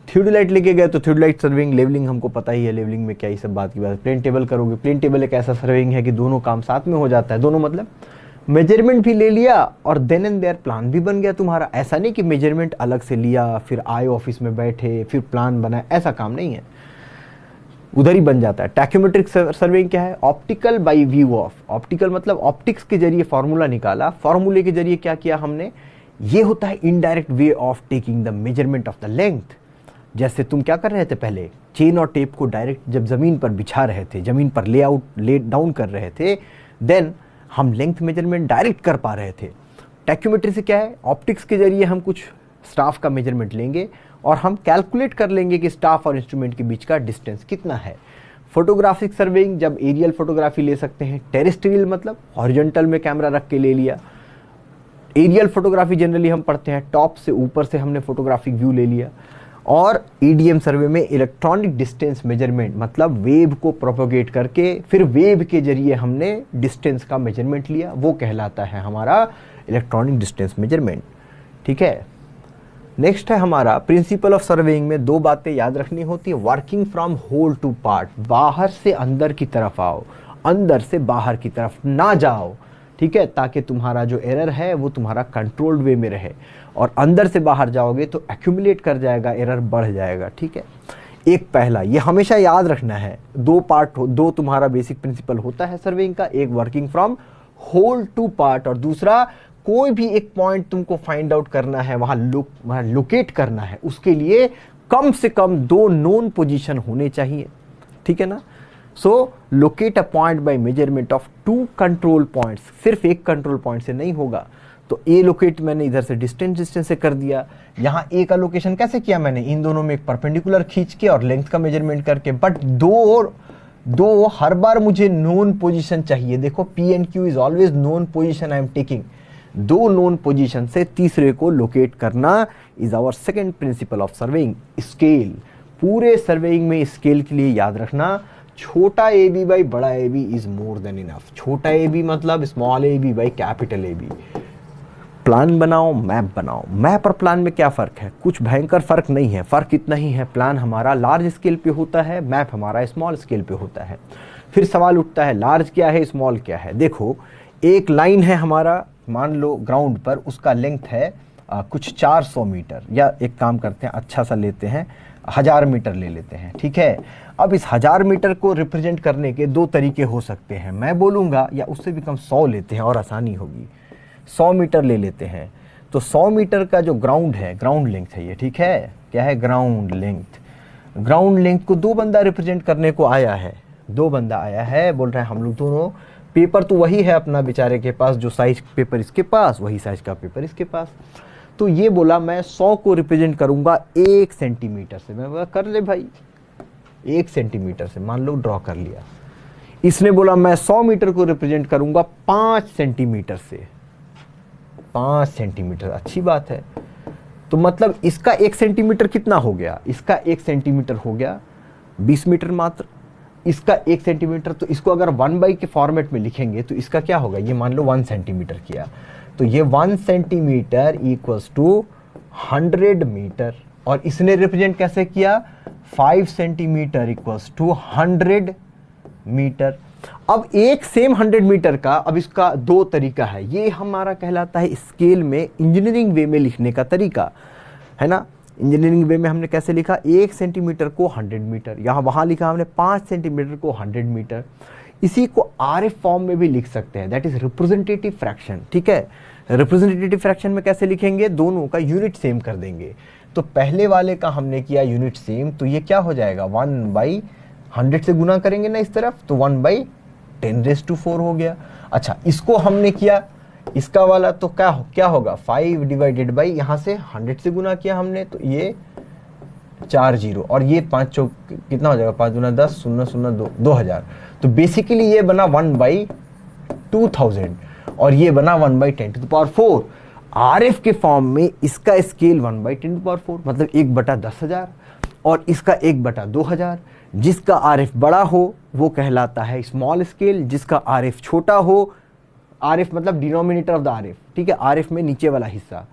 थियोडोलाइट लेके गए तो थियोडोलाइट सर्वेइंग। लेवलिंग हमको पता ही है, लेवलिंग में क्या ही सब बात की बात है। प्लेन टेबल करोगे, प्लेन टेबल एक ऐसा सर्वेइंग है कि दोनों काम साथ में हो जाता है। दोनों मतलब मेजरमेंट भी ले लिया और देन एंड देयर प्लान भी बन गया तुम्हारा। ऐसा नहीं कि मेजरमेंट अलग से लिया फिर आए ऑफिस में बैठे फिर प्लान बनाए, ऐसा काम नहीं है, उधर ही बन जाता है। टैक्योमेट्रिक सर्वेइंग क्या है? Optical by view of, optical मतलब ऑप्टिक्स के जरिए फॉर्मूला निकाला, फॉर्मूले के जरिए क्या किया हमने, ये होता है indirect way of taking the measurement of the length. जैसे तुम क्या कर रहे थे पहले, चेन और टेप को डायरेक्ट जब जमीन पर बिछा रहे थे, जमीन पर ले डाउन कर रहे थे, देन हम लेंथ मेजरमेंट डायरेक्ट कर पा रहे थे। टैक्योमेट्री से क्या है, ऑप्टिक्स के जरिए हम कुछ स्टाफ का मेजरमेंट लेंगे और हम कैलकुलेट कर लेंगे कि स्टाफ और इंस्ट्रूमेंट के बीच का डिस्टेंस कितना है। फोटोग्राफिक सर्वेइंग, जब एरियल फोटोग्राफी ले सकते हैं। टेरेस्ट्रियल मतलब हॉरिजॉन्टल में कैमरा रख के ले लिया। एरियल फोटोग्राफी जनरली हम पढ़ते हैं टॉप से, ऊपर से हमने फोटोग्राफिक व्यू ले लिया। और ईडीएम सर्वे में इलेक्ट्रॉनिक डिस्टेंस मेजरमेंट मतलब वेव को प्रोपोगेट करके फिर वेव के जरिए हमने डिस्टेंस का मेजरमेंट लिया, वो कहलाता है हमारा इलेक्ट्रॉनिक डिस्टेंस मेजरमेंट। ठीक है, नेक्स्ट है हमारा प्रिंसिपल ऑफ सर्वेइंग में दो बातें याद रखनी होती है। Working from whole to part, बाहर से अंदर की तरफ आओ, अंदर से बाहर की तरफ ना जाओ। ठीक है, ताकि तुम्हारा जो एरर है वो तुम्हारा कंट्रोल्ड वे में रहे, और अंदर से बाहर जाओगे तो एक्यूमुलेट कर जाएगा, एरर बढ़ जाएगा। ठीक है, एक पहला ये हमेशा याद रखना है, दो पार्ट दो तुम्हारा बेसिक प्रिंसिपल होता है सर्वेइंग का, एक working from whole to part और दूसरा कोई भी एक पॉइंट तुमको फाइंड आउट करना है, वहां लोकेट करना है, उसके लिए कम से कम दो नोन पोजीशन होने चाहिए। ठीक है ना। So locate a point by measurement of two control points, सिर्फ एक कंट्रोल पॉइंट से नहीं होगा। तो ए लोकेट मैंने इधर से डिस्टेंस से कर दिया, यहाँ ए का लोकेशन कैसे किया मैंने, इन दोनों में एक परपेंडिकुलर खींच के और लेंथ का मेजरमेंट करके। बट दो हर बार मुझे नोन पोजीशन चाहिए। देखो P and Q is always known position I am taking. दो नोन पोजीशन से तीसरे को लोकेट करना is our second principle of surveying. Scale, पूरे सर्वेइंग में स्केल के लिए याद रखना, छोटा ए बी बाई बड़ा A B is more than enough. छोटा ए बी मतलब small A B by capital A B. Plan बनाओ, मैप बनाओ। मैप और प्लान में क्या फ़र्क है? कुछ भयंकर फ़र्क नहीं है, फ़र्क इतना ही है, प्लान हमारा लार्ज स्केल पे होता है, मैप हमारा स्मॉल स्केल पे होता है। फिर सवाल उठता है लार्ज क्या है, स्मॉल क्या है। देखो एक लाइन है हमारा, मान लो ग्राउंड पर, उसका लेंथ है कुछ 400 मीटर, या एक काम करते हैं अच्छा सा लेते हैं 1000 मीटर ले लेते हैं। ठीक है, अब इस 1000 मीटर को रिप्रेजेंट करने के दो तरीके हो सकते हैं, मैं बोलूँगा, या उससे भी कम 100 लेते हैं और आसानी होगी। 100 मीटर ले लेते हैं, तो 100 मीटर का जो ग्राउंड है, ग्राउंड लेंथ है ये। ठीक है, क्या है? Ground length. ग्राउंड लेंथ को दो बंदा रिप्रेजेंट करने को आया है, दो बंदा आया है, बोल रहे हैं हम लोग दोनों, पेपर तो वही है अपना बेचारे के पास, जो साइज पेपर इसके पास वही साइज का पेपर इसके पास। तो ये बोला मैं 100 को रिप्रेजेंट करूंगा 1 सेंटीमीटर से। मैं बोला कर ले भाई, 1 सेंटीमीटर से, मान लो ड्रॉ कर लिया। इसने बोला मैं 100 मीटर को रिप्रेजेंट करूंगा 5 सेंटीमीटर से। 5 सेंटीमीटर, अच्छी बात है। तो मतलब इसका 1 सेंटीमीटर कितना हो गया? इसका 1 सेंटीमीटर हो गया 20 मीटर मात्र। इसका 1 सेंटीमीटर, तो इसको अगर 1/, के फॉर्मेट में लिखेंगे तो इसका क्या होगा? ये मान लो 1 सेंटीमीटर किया, तो ये 1 सेंटीमीटर इक्वल्स टू 100 मीटर। और इसने रिप्रेजेंट कैसे किया? 5 सेंटीमीटर इक्वल्स टू 100 मीटर। अब एक सेम 100 मीटर का, अब इसका दो तरीका है, ये हमारा कहलाता है स्केल में इंजीनियरिंग वे में लिखने का तरीका, है ना। इंजीनियरिंग वे में हमने कैसे लिखा? 1 सेंटीमीटर को 100 मीटर, यहाँ वहाँ लिखा हमने 5 सेंटीमीटर को 100 मीटर। इसी को आरएफ फॉर्म में भी लिख सकते हैं, दैट इज रिप्रेजेंटेटिव फ्रैक्शन। ठीक है, रिप्रेजेंटेटिव फ्रैक्शन में कैसे लिखेंगे? दोनों का यूनिट सेम कर देंगे। तो पहले वाले का हमने किया यूनिट सेम, तो ये क्या हो जाएगा? 1/100 से गुना करेंगे ना इस तरफ, तो 1/10⁴ हो गया। अच्छा, इसको हमने किया, इसका वाला तो क्या होगा? 5 डिवाइडेड बाई, यहाँ से 100 से गुना किया हमने, तो ये 4 0, और ये 5 चौक कितना हो जाएगा? 5 दूना 10, 0 0 2, 2000। तो बेसिकली ये बना 1/2000 और ये बना 1/10⁴। आरएफ के फॉर्म में इसका स्केल 1/10⁴, मतलब 1/10,000, और इसका 1/2000। जिसका आरएफ बड़ा हो वो कहलाता है स्मॉल स्केल, जिसका आरएफ छोटा हो, आरएफ मतलब डिनोमिनेटर ऑफ द आरएफ, ठीक है, आरएफ में नीचे वाला हिस्सा,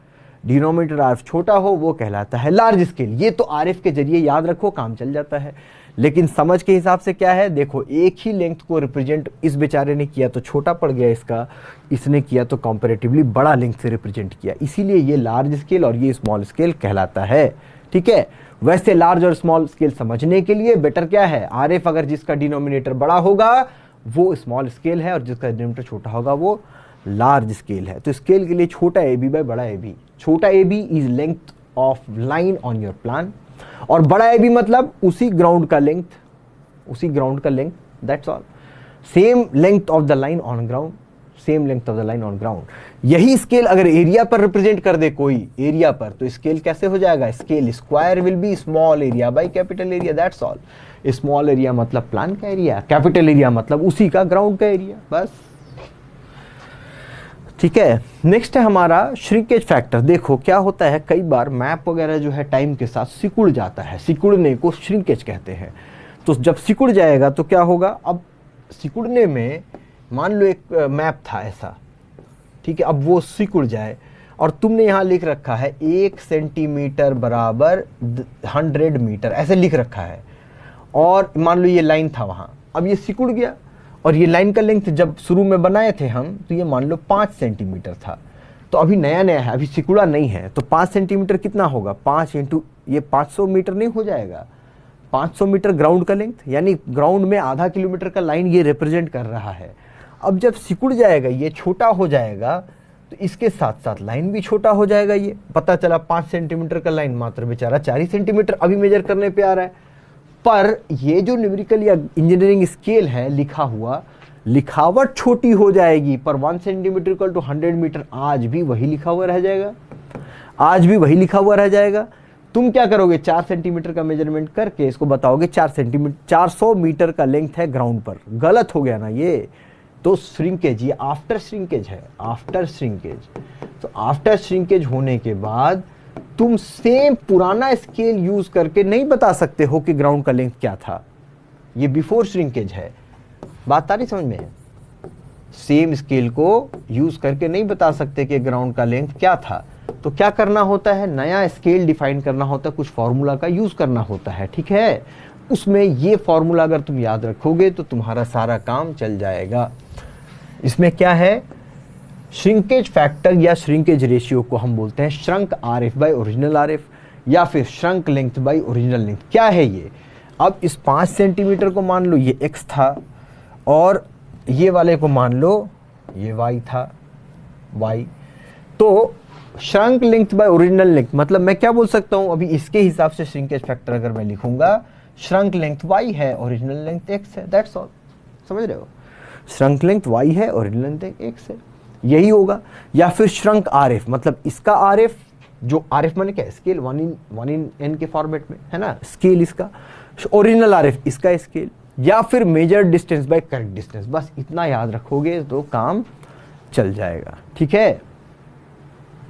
डिनोमिनेटर आरएफ छोटा हो वो कहलाता है लार्ज स्केल। ये तो आरएफ के जरिए याद रखो, काम चल जाता है। लेकिन समझ के हिसाब से क्या है, देखो एक ही लेंथ को रिप्रेजेंट इस बेचारे ने किया तो छोटा पड़ गया इसका, इसने किया तो कंपैरेटिवली बड़ा लेंथ से रिप्रेजेंट किया, इसीलिए ये लार्ज स्केल और ये स्मॉल स्केल कहलाता है। ठीक है, वैसे लार्ज और स्मॉल स्केल समझने के लिए बेटर क्या है, आरएफ अगर जिसका डिनोमिनेटर बड़ा होगा वो स्मॉल स्केल है और जिसका डिनोमिनेटर छोटा होगा वो लार्ज स्केल है। तो स्केल के लिए छोटा ए बी बाय बड़ा ए बी, छोटा A B is length of line on your plan, और बड़ा ए बी मतलब उसी ग्राउंड का लेंथ, उसी ग्राउंड का length, that's all. Same length of the line on ground, same length of the line on ground. यही scale अगर area पर रिप्रेजेंट कर दे कोई एरिया पर, तो स्केल कैसे हो जाएगा, scale square will be small area by capital area, that's all. Small area मतलब प्लान का एरिया, कैपिटल एरिया मतलब उसी का ग्राउंड का एरिया, बस। ठीक है, नेक्स्ट है हमारा श्रिंकेज फैक्टर। देखो क्या होता है, कई बार मैप वगैरह जो है टाइम के साथ सिकुड़ जाता है, सिकुड़ने को श्रिंकेज कहते हैं। तो जब सिकुड़ जाएगा तो क्या होगा, अब सिकुड़ने में मान लो एक मैप था ऐसा, ठीक है, अब वो सिकुड़ जाए और तुमने यहां लिख रखा है 1 सेंटीमीटर बराबर 100 मीटर, ऐसे लिख रखा है, और मान लो ये लाइन था वहां, अब ये सिकुड़ गया और ये लाइन का लेंथ जब शुरू में बनाए थे हम तो ये मान लो 5 सेंटीमीटर था, तो अभी नया नया है, अभी सिकुड़ा नहीं है, तो 5 सेंटीमीटर कितना होगा, 5 इंटू ये 500 मीटर नहीं हो जाएगा, 500 मीटर ग्राउंड का लेंथ, यानी ग्राउंड में आधा किलोमीटर का लाइन ये रिप्रेजेंट कर रहा है। अब जब सिकुड़ जाएगा, ये छोटा हो जाएगा, तो इसके साथ साथ लाइन भी छोटा हो जाएगा। ये पता चला 5 सेंटीमीटर का लाइन मात्र बेचारा 4 ही सेंटीमीटर अभी मेजर करने पे आ रहा है। पर ये जो न्यूमेरिकल या इंजीनियरिंग स्केल है लिखा हुआ, लिखावट छोटी हो जाएगी, पर 1 सेंटीमीटर इक्वल टू 100 मीटर आज भी वही लिखा हुआ रह जाएगा, आज भी वही लिखा हुआ रह जाएगा। तुम क्या करोगे, 4 सेंटीमीटर का मेजरमेंट करके इसको बताओगे 4 सेंटीमीटर 400 मीटर का लेंथ है ग्राउंड पर, गलत हो गया ना ये। तो श्रिंकेज, ये आफ्टर श्रिंकेज है, आफ्टर श्रिंकेज। तो आफ्टर श्रिंकेज होने के बाद तुम सेम पुराना स्केल यूज करके नहीं बता सकते हो कि ग्राउंड का लेंथ क्या था, ये बिफोर श्रिंकेज है। बात आ रही समझ में, सेम स्केल को यूज करके नहीं बता सकते कि ग्राउंड का लेंथ क्या था। तो क्या करना होता है, नया स्केल डिफाइन करना होता है, कुछ फॉर्मूला का यूज करना होता है। ठीक है, उसमें ये फॉर्मूला अगर तुम याद रखोगे तो तुम्हारा सारा काम चल जाएगा। इसमें क्या है, श्रिंकेज फैक्टर या श्रिंकेज रेशियो को हम बोलते हैं shrunk RF by original RF, या फिर shrunk length by original length. क्या है ये, अब इस 5 सेंटीमीटर को मान लो ये x था, और ये वाले को मान लो ये y था, y। तो shrunk length by original length मतलब मैं क्या बोल सकता हूं, अभी इसके हिसाब से श्रिंकेज फैक्टर अगर मैं लिखूंगा, श्रंक लेंथ y है, ओरिजिनल लेंथ x है, दैट्स ऑल। समझ रहे हो, श्रंक लेंथ y है, ओरिजिनल लेंथ x है, यही होगा। या फिर श्रंक आरएफ मतलब इसका आरएफ, जो आरएफ माने क्या, स्केल 1 in n के फॉर्मेट में है ना, स्केल इसका, ओरिजिनल आरएफ इसका स्केल, या फिर major distance by correct distance. बस इतना याद रखोगे तो काम चल जाएगा। ठीक है,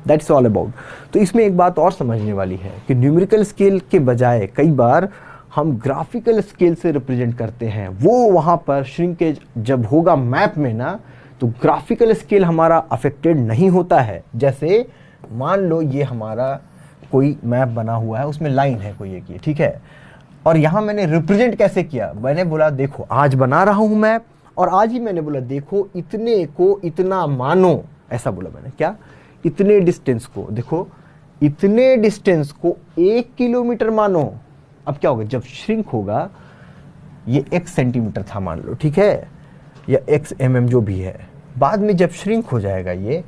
दैट्स ऑल अबाउट। तो इसमें एक बात और समझने वाली है कि न्यूमेरिकल स्केल के बजाय कई बार हम ग्राफिकल स्केल से रिप्रेजेंट करते हैं। वो वहां पर श्रिंकेज जब होगा मैप में ना, तो ग्राफिकल स्केल हमारा अफेक्टेड नहीं होता है। जैसे मान लो ये हमारा कोई मैप बना हुआ है, उसमें लाइन है कोई एक, ये ठीक है, और यहां मैंने रिप्रेजेंट कैसे किया, मैंने बोला देखो आज बना रहा हूं मैप, और आज ही मैंने बोला देखो इतने को इतना मानो, ऐसा बोला मैंने, क्या, इतने डिस्टेंस को, देखो इतने डिस्टेंस को 1 किलोमीटर मानो। अब क्या होगा, जब श्रिंक होगा, ये x सेंटीमीटर था मान लो, ठीक है, या x mm जो भी है, बाद में जब श्रिंक हो जाएगा ये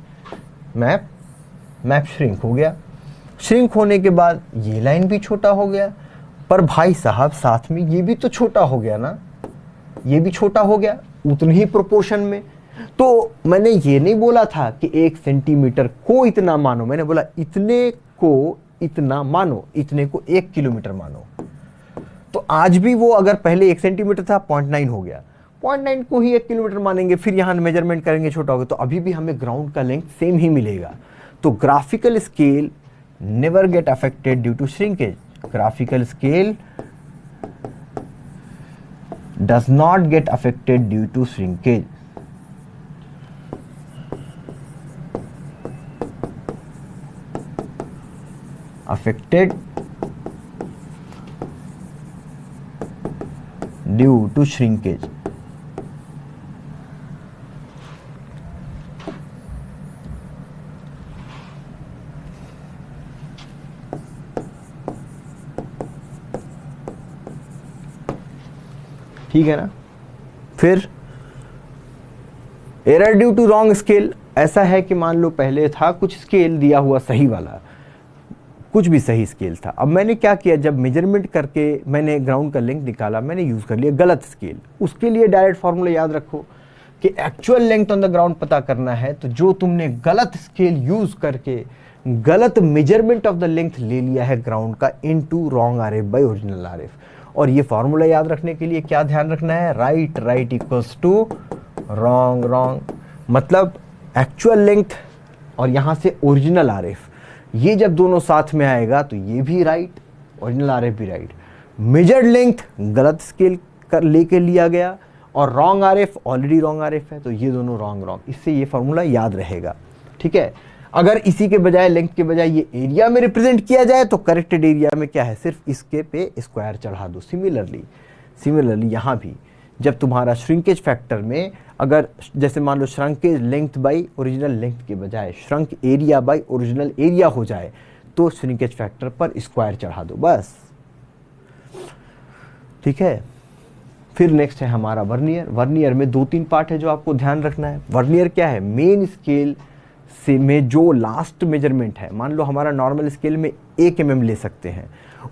मैप श्रिंक हो गया, श्रिंक होने के बाद ये लाइन भी छोटा हो गया, पर भाई साहब साथ में ये भी तो छोटा हो गया ना, ये भी छोटा हो गया उतने ही प्रोपोर्शन में। तो मैंने ये नहीं बोला था कि 1 सेंटीमीटर को इतना मानो, मैंने बोला इतने को इतना मानो, इतने को 1 किलोमीटर मानो। तो आज भी वो अगर पहले 1 सेंटीमीटर था 0.9 हो गया, 0.9 को ही 1 किलोमीटर मानेंगे, फिर यहां मेजरमेंट करेंगे छोटा होगा, तो अभी भी हमें ग्राउंड का लेंथ सेम ही मिलेगा। तो graphical scale never get affected due to shrinkage, graphical scale does not get affected due to shrinkage. Affected due to shrinkage. ठीक है ना। फिर error due to wrong scale, ऐसा है कि मान लो पहले था कुछ स्केल दिया हुआ सही वाला, कुछ भी सही स्केल था, अब मैंने क्या किया, जब मेजरमेंट करके मैंने ग्राउंड का लेंथ निकाला, मैंने यूज कर लिया गलत स्केल। उसके लिए डायरेक्ट फॉर्मूला याद रखो कि actual length on the ground पता करना है तो जो तुमने गलत स्केल यूज करके गलत मेजरमेंट ऑफ द लेंथ ले लिया है ग्राउंड का, into wrong RF by original RF. और ये फॉर्मूला याद रखने के लिए क्या ध्यान रखना है, right right equals to wrong wrong, मतलब एक्चुअल लेंथ और यहां से ओरिजिनल आरएफ, ये जब दोनों साथ में आएगा तो ये भी राइट, ओरिजिनल आरएफ भी राइट। मेजर्ड लेंथ गलत स्केल कर लेके लिया गया और wrong RF already wrong RF है, तो ये दोनों रॉन्ग रॉन्ग, इससे ये फॉर्मूला याद रहेगा। ठीक है। अगर इसी के बजाय लेंथ के बजाय ये एरिया में रिप्रेजेंट किया जाए तो करेक्टेड एरिया में क्या है, सिर्फ इसके पे स्क्वायर चढ़ा दो। सिमिलरली यहाँ भी जब तुम्हारा श्रिंकेज फैक्टर में अगर जैसे मान लो श्रंकेज लेंथ बाई ओरिजिनल लेंथ के बजाय shrunk area by original area हो जाए तो श्रिंकेज फैक्टर पर स्क्वायर चढ़ा दो बस। ठीक है। फिर नेक्स्ट है हमारा वर्नियर। वर्नियर में 2-3 पार्ट है जो आपको ध्यान रखना है। वर्नियर क्या है, मेन स्केल से में जो लास्ट मेजरमेंट है, मान लो हमारा नॉर्मल स्केल में 1 mm ले सकते हैं,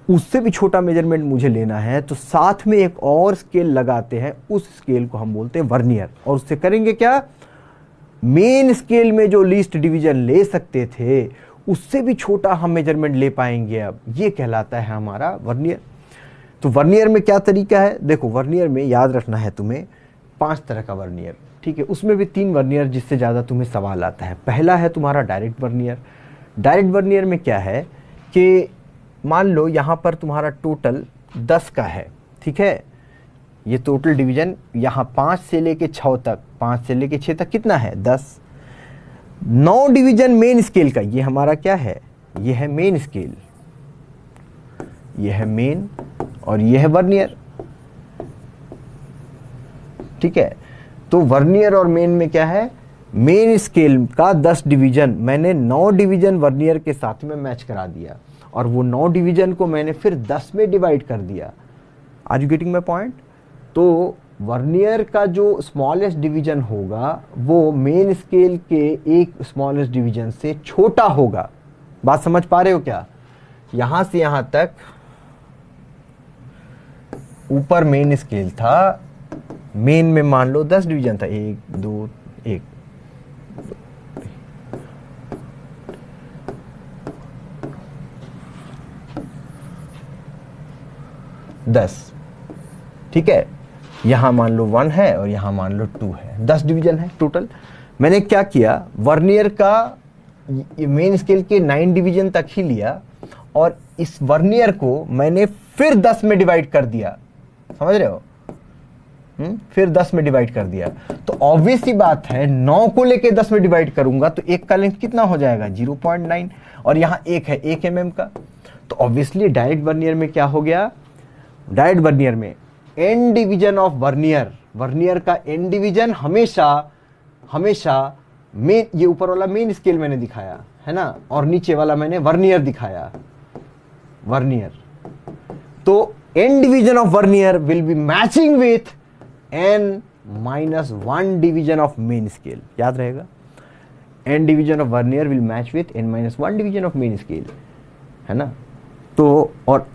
उससे भी छोटा मेजरमेंट मुझे लेना है तो साथ में एक और स्केल लगाते हैं, उस स्केल को हम बोलते हैं वर्नियर। और उससे करेंगे क्या, मेन स्केल में जो लीस्ट डिवीजन ले सकते थे उससे भी छोटा हम मेजरमेंट ले पाएंगे, अब ये कहलाता है हमारा वर्नियर। तो वर्नियर में क्या तरीका है, देखो वर्नियर में याद रखना है तुम्हें 5 तरह का वर्नियर। ठीक है। उसमें भी 3 वर्नियर जिससे ज़्यादा तुम्हें सवाल आता है। पहला है तुम्हारा डायरेक्ट वर्नियर। डायरेक्ट वर्नियर में क्या है कि मान लो यहाँ पर तुम्हारा टोटल 10 का है। ठीक है। ये टोटल डिवीजन यहाँ 5 से लेके 6 तक, 5 से लेके 6 तक कितना है, 10। 9 डिवीजन मेन स्केल का, ये हमारा क्या है, ये है मेन स्केल, ये है मेन और ये है वर्नियर। ठीक है। तो वर्नियर और मेन में क्या है, मेन स्केल का 10 डिवीजन मैंने 9 डिवीजन वर्नियर के साथ में मैच करा दिया और वो 9 डिवीजन को मैंने फिर 10 में डिवाइड कर दिया। Are you getting my point. तो वर्नियर का जो स्मॉलेस्ट डिवीजन होगा वो मेन स्केल के एक स्मॉलेस्ट डिवीजन से छोटा होगा। बात समझ पा रहे हो क्या, यहां से यहां तक ऊपर मेन स्केल था, मेन में मान लो 10 डिवीजन था, 1 2 1 10। ठीक है। यहां मान लो 1 है और यहां मान लो 2 है, 10 डिवीजन है टोटल। मैंने क्या किया, वर्नियर का मेन स्केल के 9 डिवीजन तक ही लिया और इस वर्नियर को मैंने फिर 10 में डिवाइड कर दिया, समझ रहे हो, फिर 10 में डिवाइड कर दिया। तो ऑब्वियस सी बात है 9 को लेके 10 में डिवाइड करूंगा तो एक का लेंथ कितना हो जाएगा, 0.9, और यहां एक है 1 mm का। तो ऑब्वियसली डायरेक्ट वर्नियर में क्या हो गया, डायरेक्ट वर्नियर में and division of vernier, vernier का एंड डिवीजन हमेशा मेन, ये ऊपर वाला मेन स्केल मैंने दिखाया है ना, और नीचे वाला मैंने वर्नियर दिखाया, वर्नियर। तो and division of vernier will be matching with n-1 division of main scale, याद रहेगा। And division of vernier will match with n-1 division of main scale, है ना। तो और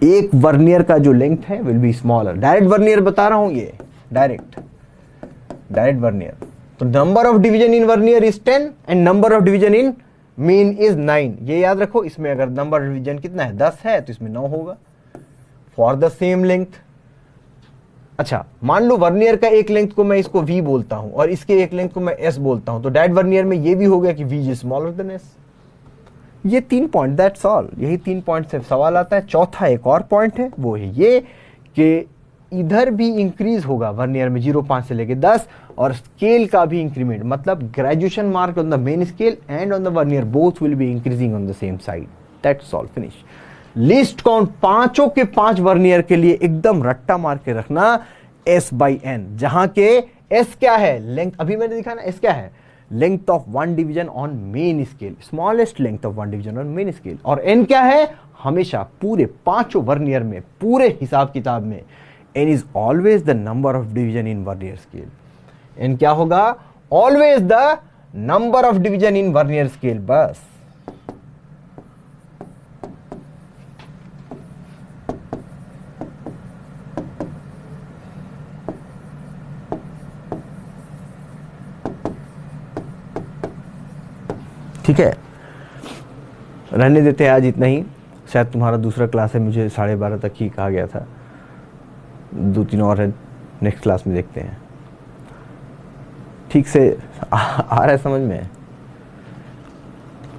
एक वर्नियर का जो लेंथ है will be smaller. Direct vernier बता रहा हूं, ये डायरेक्ट वर्नियर। तो number of division in vernier is 10 and number of division in main is 9। ये याद रखो, इसमें अगर नंबर ऑफ डिवीजन कितना है, 10 है तो इसमें 9 होगा फॉर द सेम लेंथ। अच्छा, मान लो वर्नियर का एक लेंथ को मैं इसको v बोलता हूं और इसके एक लेंथ को मैं s बोलता हूं, तो डायरेक्ट वर्नियर में ये भी हो गया कि v is smaller than s। ये 3 पॉइंट, दैट्स ऑल। यही 3 पॉइंट से सवाल आता है। चौथा एक और पॉइंट है, वो है ये कि इधर भी इंक्रीज होगा वर्नियर में 0.5 से लेके 10 और स्केल का भी इंक्रीमेंट, मतलब graduation mark on the main scale and on the vernier both will be increasing on the same side. That's all, finish. Least count पांचों के पांच वर्नियर के लिए एकदम रट्टा मार के रखना S/N, जहां के S क्या है, लेंथ, अभी मैंने दिखा ना, S क्या है, length of one division on main scale, smallest length of one division on main scale, और N क्या है, हमेशा पूरे पांचों वर्नियर में, पूरे हिसाब किताब में N is always the number of division in vernier scale. N क्या होगा, always the number of division in vernier scale, बस। ठीक है, रहने देते हैं आज इतना ही। शायद तुम्हारा दूसरा क्लास है, मुझे 12:30 तक ही कहा गया था, 2-3 और है, नेक्स्ट क्लास में देखते हैं। ठीक से आ रहा है समझ में,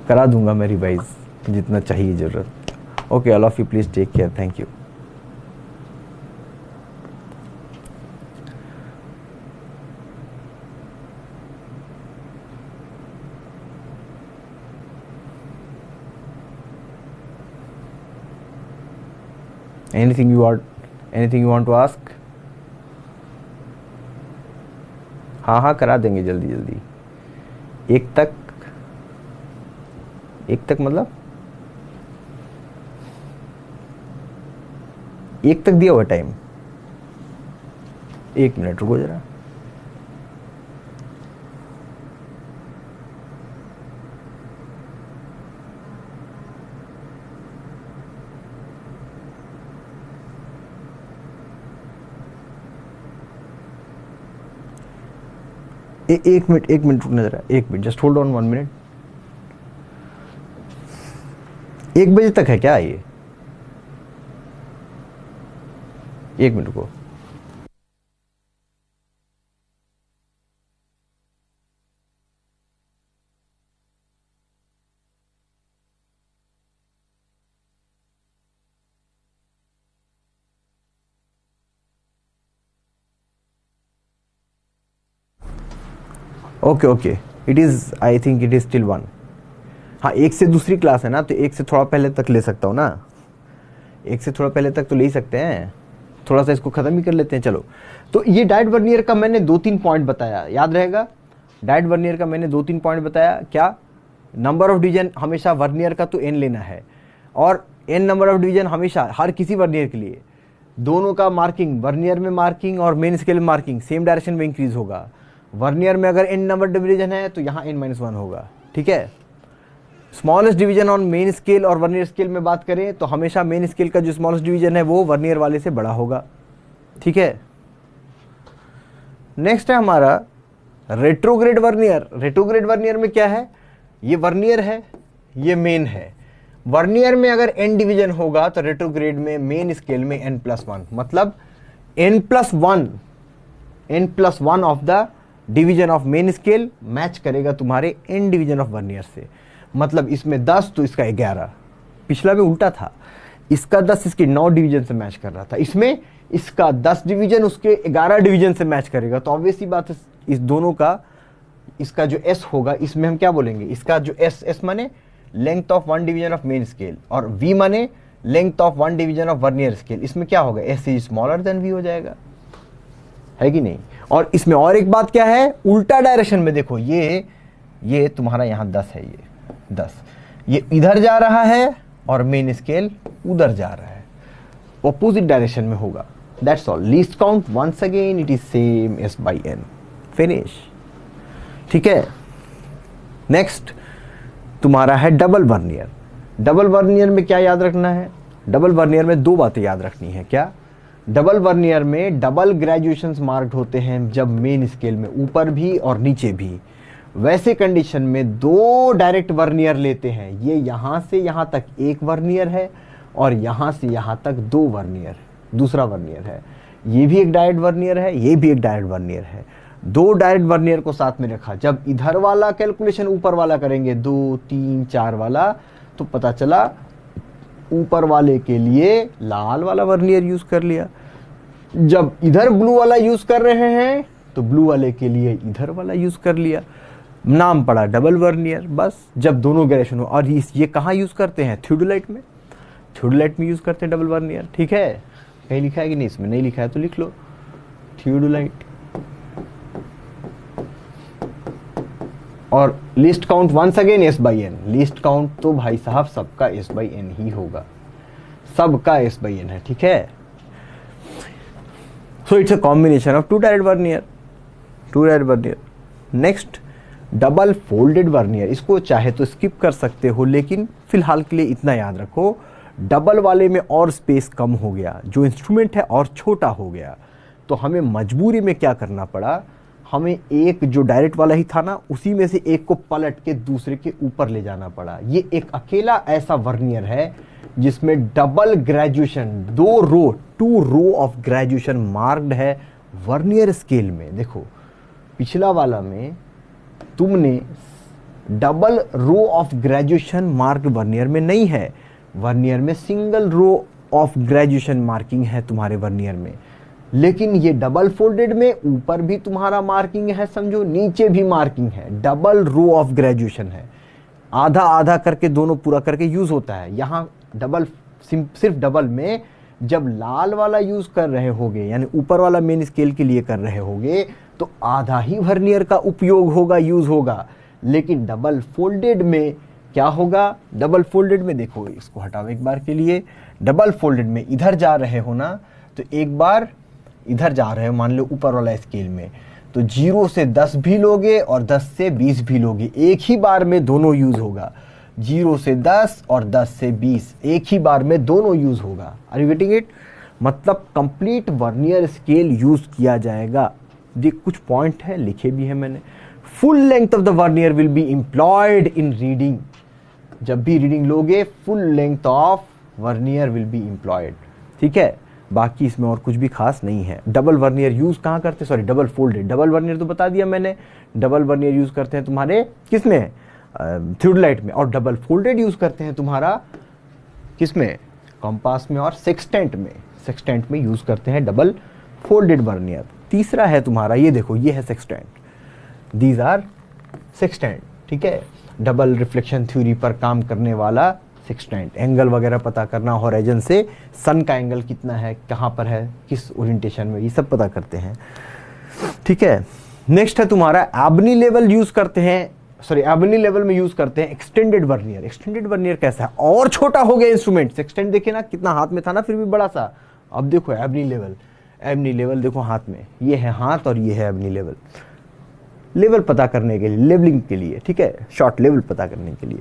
करा दूंगा मैं रिवाइज जितना चाहिए जरूरत। Okay, all of you please take care, thank you. Anything you want to ask? हाँ करा देंगे जल्दी जल्दी। एक तक मतलब एक तक दिया हुआ टाइम। 1 मिनट रुको जरा। एक मिनट रुकना जरा, 1 minute, just hold on 1 minute. 1 बजे तक है क्या ये? 1 मिनट रुको। Okay, it is, I think it is still 1। हाँ, 1 से दूसरी क्लास है ना, तो 1 से थोड़ा पहले तक ले सकता हूँ ना, 1 से थोड़ा पहले तक तो ले ही सकते हैं। थोड़ा सा इसको खत्म ही कर लेते हैं। चलो, तो ये डाइट वर्नियर का मैंने 2-3 पॉइंट बताया, याद रहेगा। डाइट वर्नियर का मैंने 2-3 पॉइंट बताया। क्या? नंबर ऑफ डिवीजन हमेशा वर्नियर का तो n लेना है, और n नंबर ऑफ डिवीजन हमेशा हर किसी वर्नियर के लिए, दोनों का मार्किंग, वर्नियर में मार्किंग और मेन स्केल में मार्किंग सेम डायरेक्शन में इंक्रीज होगा। वर्नियर में अगर n नंबर डिवीजन है तो यहाँ n-1 होगा। ठीक है, smallest division on main scale और वर्नियर स्केल में बात करें तो हमेशा मेन स्केल का जो स्मॉलेस्ट डिवीजन है वो वर्नियर वाले से बड़ा होगा। ठीक है, नेक्स्ट है हमारा रेट्रोग्रेड वर्नियर। रेट्रोग्रेड वर्नियर में क्या है, ये वर्नियर है, ये मेन है। वर्नियर में अगर n डिवीजन होगा तो रेट्रोग्रेड में मेन स्केल में n+1, मतलब n+1 of the division of main scale match करेगा तुम्हारे n डिवीजन ऑफ वर्नियर से। मतलब इसमें 10 तो इसका 11, पिछला में उल्टा था, इसका 10 इसके 9 डिवीजन से मैच कर रहा था, इसमें इसका 10 डिवीजन उसके 11 डिवीजन से मैच करेगा। तो ऑब्वियसली बात है, इस दोनों का, इसका जो S होगा इसमें हम क्या बोलेंगे, इसका जो S माने length of one division of main scale, और V माने length of one division of vernier scale. इसमें क्या होगा, S is smaller than V हो जाएगा, है कि नहीं। और इसमें और एक बात क्या है, उल्टा डायरेक्शन में देखो, ये तुम्हारा यहाँ 10 है, ये 10, ये इधर जा रहा है और मेन स्केल उधर जा रहा है, ऑपोजिट डायरेक्शन में होगा। That's all. Least count once again it is same S/N, finish. ठीक है, नेक्स्ट तुम्हारा है डबल वर्नियर। डबल वर्नियर में क्या याद रखना है, डबल वर्नियर में 2 बातें याद रखनी है। क्या? डबल वर्नियर में डबल ग्रेजुएशंस मार्क्ड होते हैं जब मेन स्केल में ऊपर भी और नीचे भी। वैसे कंडीशन में 2 डायरेक्ट वर्नियर लेते हैं, ये यहां से यहां तक 1 वर्नियर है और यहां से यहां तक 2 वर्नियर, दूसरा वर्नियर है। ये भी एक डायरेक्ट वर्नियर है, ये भी एक डायरेक्ट वर्नियर है। 2 डायरेक्ट वर्नियर को साथ में रखा, जब इधर वाला कैलकुलेशन ऊपर वाला करेंगे 2, 3, 4 वाला, तो पता चला ऊपर वाले के लिए लाल वाला वर्नियर यूज कर लिया, जब इधर ब्लू वाला यूज कर रहे हैं तो ब्लू वाले के लिए इधर वाला यूज कर लिया, नाम पड़ा डबल वर्नियर। बस जब दोनों ग्रेजुएशन हो, और ये कहाँ यूज करते हैं, थियोडोलाइट में। थियोडोलाइट में यूज करते हैं डबल वर्नियर, ठीक है। कहीं लिखा है कि नहीं, इसमें नहीं लिखा है तो लिख लो थियोडोलाइट। और least count once again S by N, least count तो भाई साहब सबका एस बाई एन ही होगा, सबका एस बाई एन है, ठीक है। So it's a combination of two direct vernier, two direct vernier. Next double folded vernier, इसको चाहे तो स्किप कर सकते हो, लेकिन फिलहाल के लिए इतना याद रखो, डबल वाले में और स्पेस कम हो गया, जो इंस्ट्रूमेंट है और छोटा हो गया, तो हमें मजबूरी में क्या करना पड़ा, हमें एक जो डायरेक्ट वाला ही था ना, उसी में से एक को पलट के दूसरे के ऊपर ले जाना पड़ा। ये एक अकेला ऐसा वर्नियर है जिसमें double graduation, 2 row, 2 row of graduation marked है वर्नियर स्केल में। देखो पिछला वाला में तुमने double row of graduation marked vernier में नहीं है, वर्नियर में single row of graduation marking है तुम्हारे वर्नियर में। लेकिन ये डबल फोल्डेड में ऊपर भी तुम्हारा मार्किंग है, समझो नीचे भी मार्किंग है, डबल रो ऑफ ग्रेजुएशन है, आधा आधा करके दोनों पूरा करके यूज होता है। यहाँ डबल, सिर्फ डबल में जब लाल वाला यूज कर रहे होगे, यानी ऊपर वाला मेन स्केल के लिए कर रहे होगे, तो आधा ही वर्नियर का उपयोग होगा, यूज होगा। लेकिन डबल फोल्डेड में क्या होगा, डबल फोल्डेड में देखो, इसको हटाओ एक बार के लिए, डबल फोल्डेड में इधर जा रहे हो ना, तो एक बार इधर जा रहे हो, मान लो ऊपर वाला स्केल में, तो 0 से 10 भी लोगे और 10 से 20 भी लोगे, एक ही बार में दोनों यूज होगा। 0 से 10 और 10 से 20 एक ही बार में दोनों यूज होगा। Are you getting it? मतलब कंप्लीट वर्नियर स्केल यूज किया जाएगा। देख कुछ पॉइंट है, लिखे भी है मैंने। Full length of the vernier will be employed in reading, जब भी रीडिंग लोगे full length of vernier will be employed, ठीक है। बाकी इसमें और कुछ भी खास नहीं है। डबल वर्नियर यूज कहाँ करते हैं, sorry double folded, double vernier तो बता दिया मैंने, डबल वर्नियर यूज करते हैं तुम्हारे किसमें, थियोडोलाइट में, और डबल फोल्डेड यूज करते हैं तुम्हारा किसमें, कॉम्पास में और सेक्सटेंट में, सेक्सटेंट में यूज करते हैं डबल फोल्डेड वर्नियर। तीसरा है तुम्हारा, ये देखो ये है सेक्सटेंट, दीज आर सेक्सटेंट, ठीक है। डबल रिफ्लेक्शन थ्योरी पर काम करने वाला सेक्सटेंट, एंगल वगैरह पता करना, हॉराइजन से सन का एंगल कितना है, कहाँ पर है, किस ओरिएंटेशन में, ये सब पता करते हैं, ठीक है। नेक्स्ट है तुम्हारा एबनी लेवल यूज करते हैं, सॉरी एबनी लेवल में यूज करते हैं एक्सटेंडेड वर्नियर। एक्सटेंडेड वर्नियर कैसा है, और छोटा हो गया इंस्ट्रूमेंट, सेक्सटेंट देखे ना कितना हाथ में था ना, फिर भी बड़ा सा, अब देखो एबनी लेवल, एबनी लेवल देखो हाथ में, ये है हाथ और ये है एबनी लेवल, लेवल पता करने के लिए, लेवलिंग के लिए, ठीक है, शॉर्ट लेवल पता करने के लिए।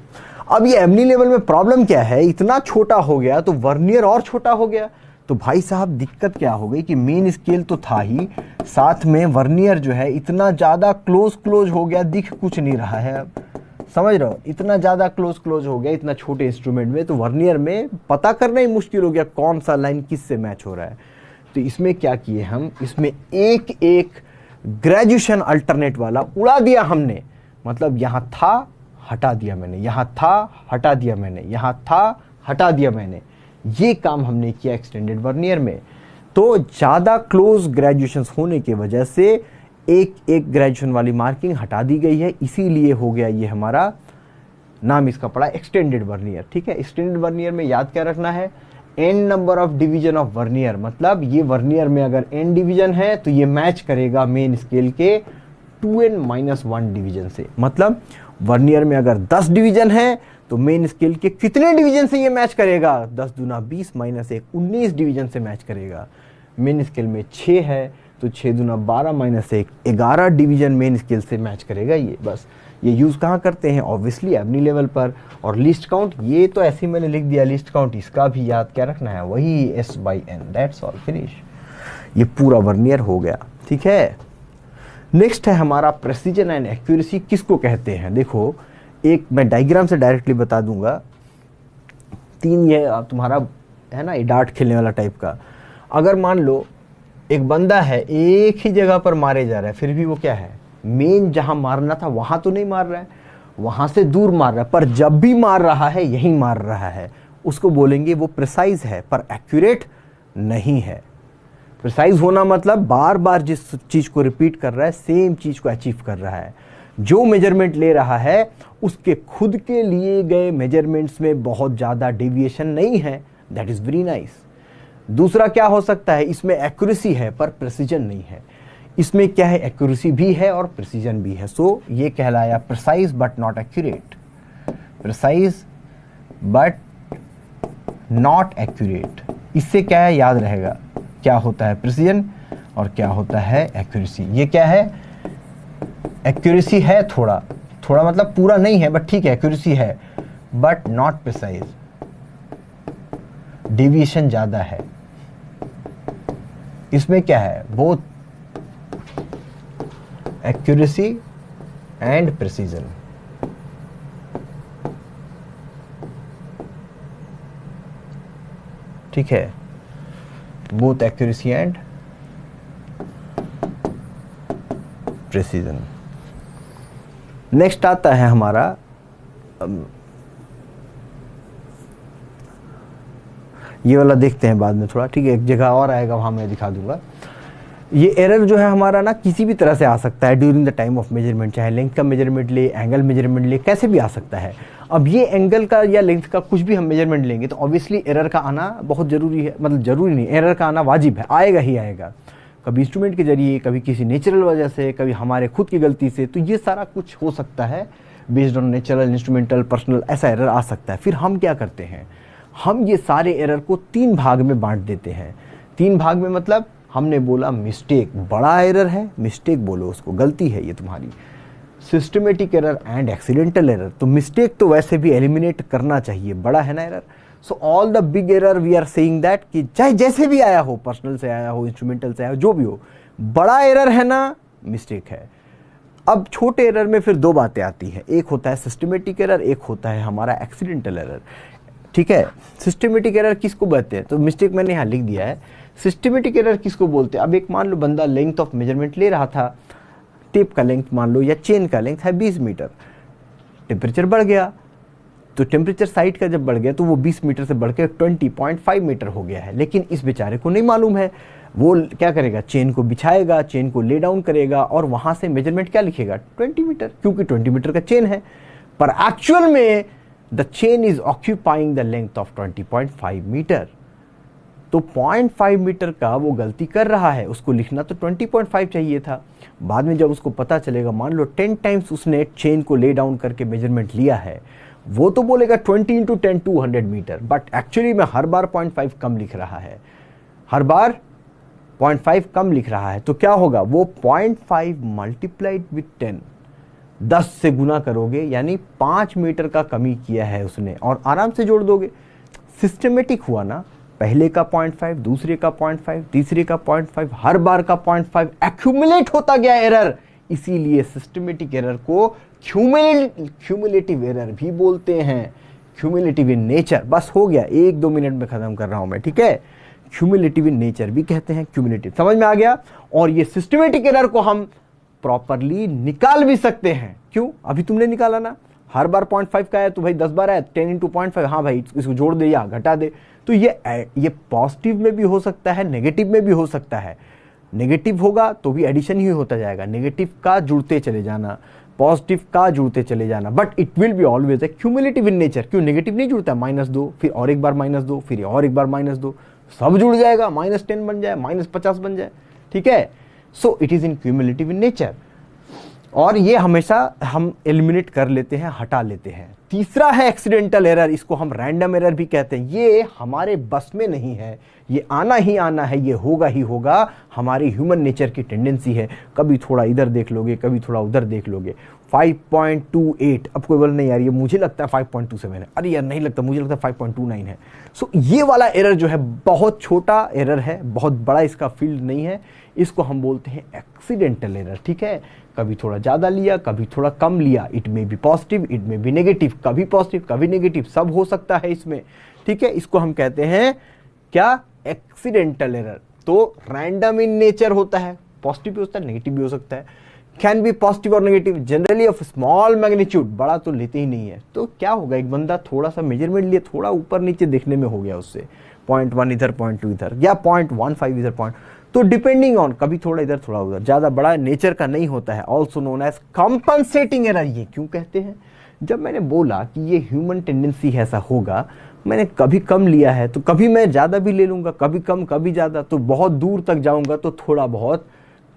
अब ये एबनी लेवल में प्रॉब्लम क्या है, इतना छोटा हो गया तो वर्नियर और छोटा हो गया, तो भाई साहब दिक्कत क्या हो गई कि मेन स्केल तो था ही, साथ में वर्नियर जो है इतना ज्यादा क्लोज हो गया, दिख कुछ नहीं रहा है। अब समझ रहे हो, इतना ज्यादा क्लोज हो गया इतना छोटे इंस्ट्रूमेंट में, तो वर्नियर में पता करना ही मुश्किल हो गया कौन सा लाइन किस से मैच हो रहा है। तो इसमें क्या किए हम, इसमें एक एक ग्रेजुएशन अल्टरनेट वाला उड़ा दिया हमने, मतलब यहां था हटा दिया मैंने, यहां था हटा दिया मैंने, यहां था हटा दिया मैंने, ये काम हमने किया एक्सटेंडेड वर्नियर में। तो ज्यादा क्लोज ग्रेजुएशन होने की वजह से एक एक ग्रेजुएशन वाली मार्किंग हटा दी गई है, इसीलिए हो गया ये हमारा नाम, इसका पड़ा एक्सटेंडेड वर्नियर, ठीक है। एक्सटेंडेड वर्नियर में याद क्या रखना है, n number of division of vernier, मतलब ये वर्नियर में अगर n डिवीजन है तो ये मैच करेगा मेन स्केल के 2n-1 डिवीजन से। मतलब वर्नियर में अगर 10 डिवीजन है तो मेन स्केल के कितने डिवीजन से ये मैच करेगा, 10 दूना 20 -1 19 डिवीजन से मैच करेगा। मेन स्केल में 6 है तो 6 दूना 12 -1 11 डिवीजन मेन स्केल से मैच करेगा ये। बस ये यूज कहाँ करते हैं, ऑब्वियसली एबनी लेवल पर। और लिस्ट काउंट ये तो ऐसे ही मैंने लिख दिया, लिस्ट काउंट इसका भी याद क्या रखना है, वही S/N, दैट्स ऑल, फिनिश। ये पूरा वर्नियर हो गया, ठीक है। नेक्स्ट है हमारा प्रेसिजन एंड एक्यूरेसी, किसको कहते हैं। देखो एक मैं डायग्राम से डायरेक्टली बता दूंगा, 3 ये तुम्हारा है ना, ये डार्ट खेलने वाला टाइप का। अगर मान लो एक बंदा है एक ही जगह पर मारे जा रहा है, फिर भी वो क्या है, मेन जहां मारना था वहां तो नहीं मार रहा है, वहां से दूर मार रहा है, पर जब भी मार रहा है यहीं मार रहा है, उसको बोलेंगे वो प्रिसाइज है पर एक्यूरेट नहीं है। प्रिसाइज होना मतलब बार बार जिस चीज को रिपीट कर रहा है सेम चीज को अचीव कर रहा है। जो मेजरमेंट ले रहा है उसके खुद के लिए गए मेजरमेंट्स में बहुत ज्यादा डेविएशन नहीं है, दैट इज वेरी नाइस। दूसरा क्या हो सकता है, इसमें एक्यूरेसी है पर प्रिसीजन नहीं है। इसमें क्या है, एक्यूरेसी भी है और प्रिसीजन भी है। सो ये कहलाया precise but not accurate, precise but not accurate. इससे क्या है, याद रहेगा क्या होता है प्रिसीजन और क्या होता है एक्यूरेसी। ये क्या है, एक्यूरेसी है थोड़ा थोड़ा, मतलब पूरा नहीं है बट ठीक है, एक्यूरेसी है बट नॉट प्रिसाइज, डेविएशन ज्यादा है। इसमें क्या है, बोथ एक्यूरेसी एंड प्रिसीजन। ठीक है, both accuracy and precision. Next आता है हमारा ये वाला, देखते हैं बाद में थोड़ा, ठीक है, एक जगह और आएगा वहां मैं दिखा दूंगा। ये एरर जो है हमारा ना किसी भी तरह से आ सकता है during the time of measurement, चाहे लेंथ का मेजरमेंट ले, एंगल मेजरमेंट ले, कैसे भी आ सकता है। अब ये एंगल का या लेंथ का कुछ भी हम मेजरमेंट लेंगे तो ऑब्वियसली एरर का आना बहुत जरूरी है, मतलब जरूरी नहीं, एरर का आना वाजिब है, आएगा ही आएगा, कभी इंस्ट्रूमेंट के जरिए, कभी किसी नेचुरल वजह से, कभी हमारे खुद की गलती से। तो ये सारा कुछ हो सकता है based on natural, instrumental, personal, ऐसा एरर आ सकता है। फिर हम क्या करते हैं, हम ये सारे एरर को 3 भाग में बांट देते हैं। 3 भाग में मतलब हमने बोला मिस्टेक, बड़ा एरर है, मिस्टेक बोलो उसको, गलती है ये तुम्हारी। Systematic error and accidental error. तो मिस्टेक तो वैसे भी एलिमिनेट करना चाहिए, बड़ा है ना error. So all the big error we are saying that कि चाहे जैसे भी आया हो, पर्सनल से आया हो, इंस्ट्रूमेंटल से आया हो, जो भी हो, बड़ा एरर है ना, मिस्टेक है। अब छोटे एरर में फिर 2 बातें आती हैं, एक होता है सिस्टमेटिक एरर, एक होता है हमारा एक्सीडेंटल एरर। ठीक है, सिस्टमेटिक एरर किसको बोलते हैं, तो मिस्टेक मैंने यहाँ लिख दिया है। सिस्टमेटिक एरर किसको बोलते हैं, अब एक मान लो बंदा लेंथ ऑफ मेजरमेंट ले रहा था, टेप का लेंथ मान लो या चेन का लेंथ है 20 मीटर, टेम्परेचर बढ़ गया, तो टेम्परेचर साइड का जब बढ़ गया तो वो 20 मीटर से बढ़ के 20.5 मीटर हो गया है। लेकिन इस बेचारे को नहीं मालूम है, वो क्या करेगा, चेन को बिछाएगा, चेन को ले डाउन करेगा और वहां से मेजरमेंट क्या लिखेगा, 20 मीटर, क्योंकि 20 मीटर का चेन है। पर एक्चुअल में the chain is occupying the length of 20.5 metre. तो 0.5 मीटर का वो गलती कर रहा है, उसको लिखना तो 20.5 चाहिए था। बाद में जब उसको पता चलेगा, मान लो 10 टाइम्स उसने चेन को ले डाउन करके मेजरमेंट लिया है, वो तो बोलेगा 20 × 10 200 मीटर, बट एक्चुअली में हर बार 0.5 कम लिख रहा है, हर बार 0.5 कम लिख रहा है। तो क्या होगा, वो 0.5 मल्टीप्लाइड विथ 10, 10 से गुना करोगे, यानी 5 मीटर का कमी किया है उसने, और आराम से जोड़ दोगे। सिस्टमेटिक हुआ ना, पहले का 0.5, दूसरे का 0.5, तीसरे का 0.5, हर बार का 0.5 एक्यूमुलेट होता गया एरर। इसीलिए सिस्टमेटिक एरर को क्यूमुलेटिव एरर भी बोलते हैं, क्यूमुलेटिव इन नेचर। बस हो गया, 1-2 मिनट में खत्म कर रहा हूं मैं, ठीक है। क्यूमुलेटिव इन नेचर भी कहते हैं, क्यूमुलेटिव, समझ में आ गया। और ये सिस्टमेटिक एरर को हम प्रॉपरली निकाल भी सकते हैं। क्यों, अभी तुमने निकाला ना, हर बार 0.5 का है तो भाई 10 बार है, 10 × 0.5, हाँ भाई इसको जोड़ दे या घटा दे। तो ये पॉजिटिव में भी हो सकता है, नेगेटिव में भी हो सकता है। नेगेटिव होगा तो भी एडिशन ही होता जाएगा, नेगेटिव का जुड़ते चले जाना, पॉजिटिव का जुड़ते चले जाना, but it will be always a cumulative in nature. क्यों, नेगेटिव नहीं जुड़ता, -2, फिर और एक बार -2, फिर और एक बार -2, सब जुड़ जाएगा, -10 बन जाए, -50 बन जाए, ठीक है। So it is in cumulative in nature, और ये हमेशा हम एलिमिनेट कर लेते हैं, हटा लेते हैं। तीसरा है एक्सीडेंटल एरर, इसको हम रैंडम एरर भी कहते हैं। ये हमारे बस में नहीं है, ये आना ही आना है, ये होगा ही होगा, हमारी ह्यूमन नेचर की टेंडेंसी है। कभी थोड़ा इधर देख लोगे, कभी थोड़ा उधर देख लोगे। 5.28, अब कोई बोल नहीं यार ये मुझे लगता है 5.27 है, अरे यार नहीं लगता, मुझे लगता है 5.29 है। सो ये वाला एरर जो है बहुत छोटा एरर है, बहुत बड़ा इसका फील्ड नहीं है, इसको हम बोलते हैं एक्सीडेंटल एरर, ठीक है। कभी थोड़ा ज्यादा लिया, कभी थोड़ा कम लिया, इट में बी पॉजिटिव, इट में बी नेगेटिव, कभी पॉजिटिव कभी नेगेटिव, सब हो सकता है इसमें, ठीक है। इसको हम कहते हैं क्या, एक्सीडेंटल एरर। तो रैंडम इन नेचर होता है, पॉजिटिव भी होता है, नेगेटिव भी हो सकता है, कैन बी पॉजिटिव और negative, generally of small magnitude, बड़ा तो लेते ही नहीं है। तो क्या होगा, एक बंदा थोड़ा सा मेजरमेंट लिए, थोड़ा ऊपर नीचे देखने में हो गया उससे, 0.1 इधर, 0.2 इधर, या 0.15 इधर, तो डिपेंडिंग ऑन, कभी थोड़ा इधर थोड़ा उधर, ज्यादा बड़ा नेचर का नहीं होता है। Also known as compensating error. ये क्यों कहते हैं, जब मैंने बोला कि ये ह्यूमन टेंडेंसी ऐसा होगा, मैंने कभी कम लिया है तो कभी मैं ज़्यादा भी ले लूँगा, कभी कम कभी ज़्यादा, तो बहुत दूर तक जाऊँगा तो थोड़ा बहुत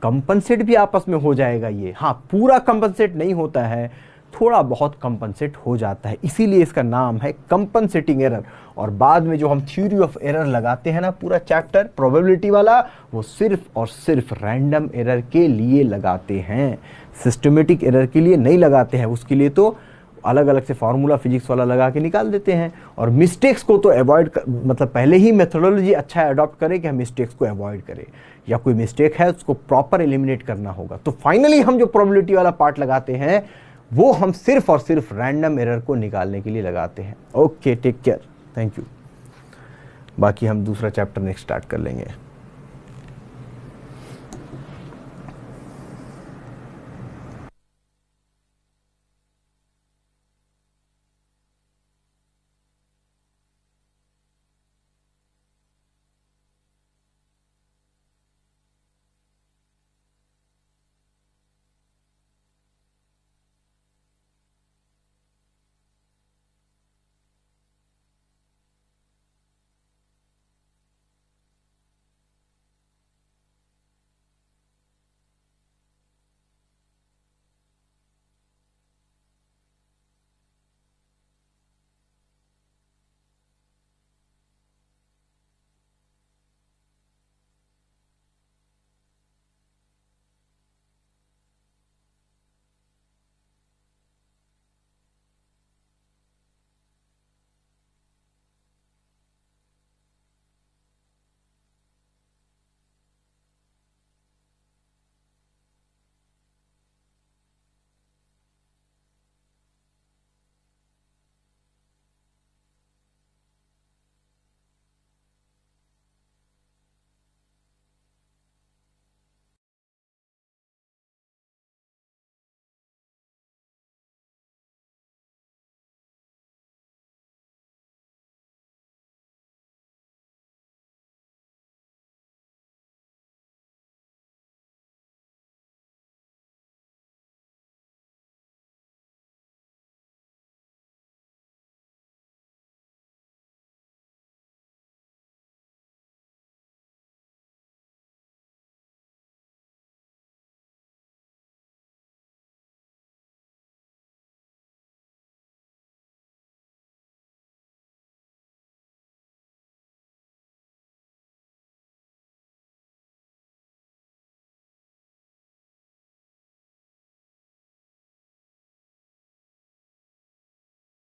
कंपनसेट भी आपस में हो जाएगा ये। हाँ, पूरा कंपनसेट नहीं होता है, थोड़ा बहुत कंपनसेट हो जाता है, इसीलिए इसका नाम है कंपनसेटिंग एरर। और बाद में जो हम थ्योरी ऑफ एरर लगाते हैं ना, पूरा चैप्टर प्रोबेबिलिटी वाला, वो सिर्फ और सिर्फ रैंडम एरर के लिए लगाते हैं, सिस्टमेटिक एरर के लिए नहीं लगाते हैं। उसके लिए तो अलग अलग से फार्मूला फिजिक्स वाला लगा के निकाल देते हैं। और मिस्टेक्स को तो अवॉइड मतलब पहले ही मेथोडोलॉजी अच्छा अडॉप्ट करें कि हम मिस्टेक्स को अवॉइड करें, या कोई मिस्टेक है उसको प्रॉपर एलिमिनेट करना होगा। तो फाइनली हम जो प्रोबेबिलिटी वाला पार्ट लगाते हैं वो हम सिर्फ और सिर्फ रैंडम एरर को निकालने के लिए लगाते हैं। Okay, take care, thank you. बाकी हम दूसरा चैप्टर नेक्स्ट स्टार्ट कर लेंगे।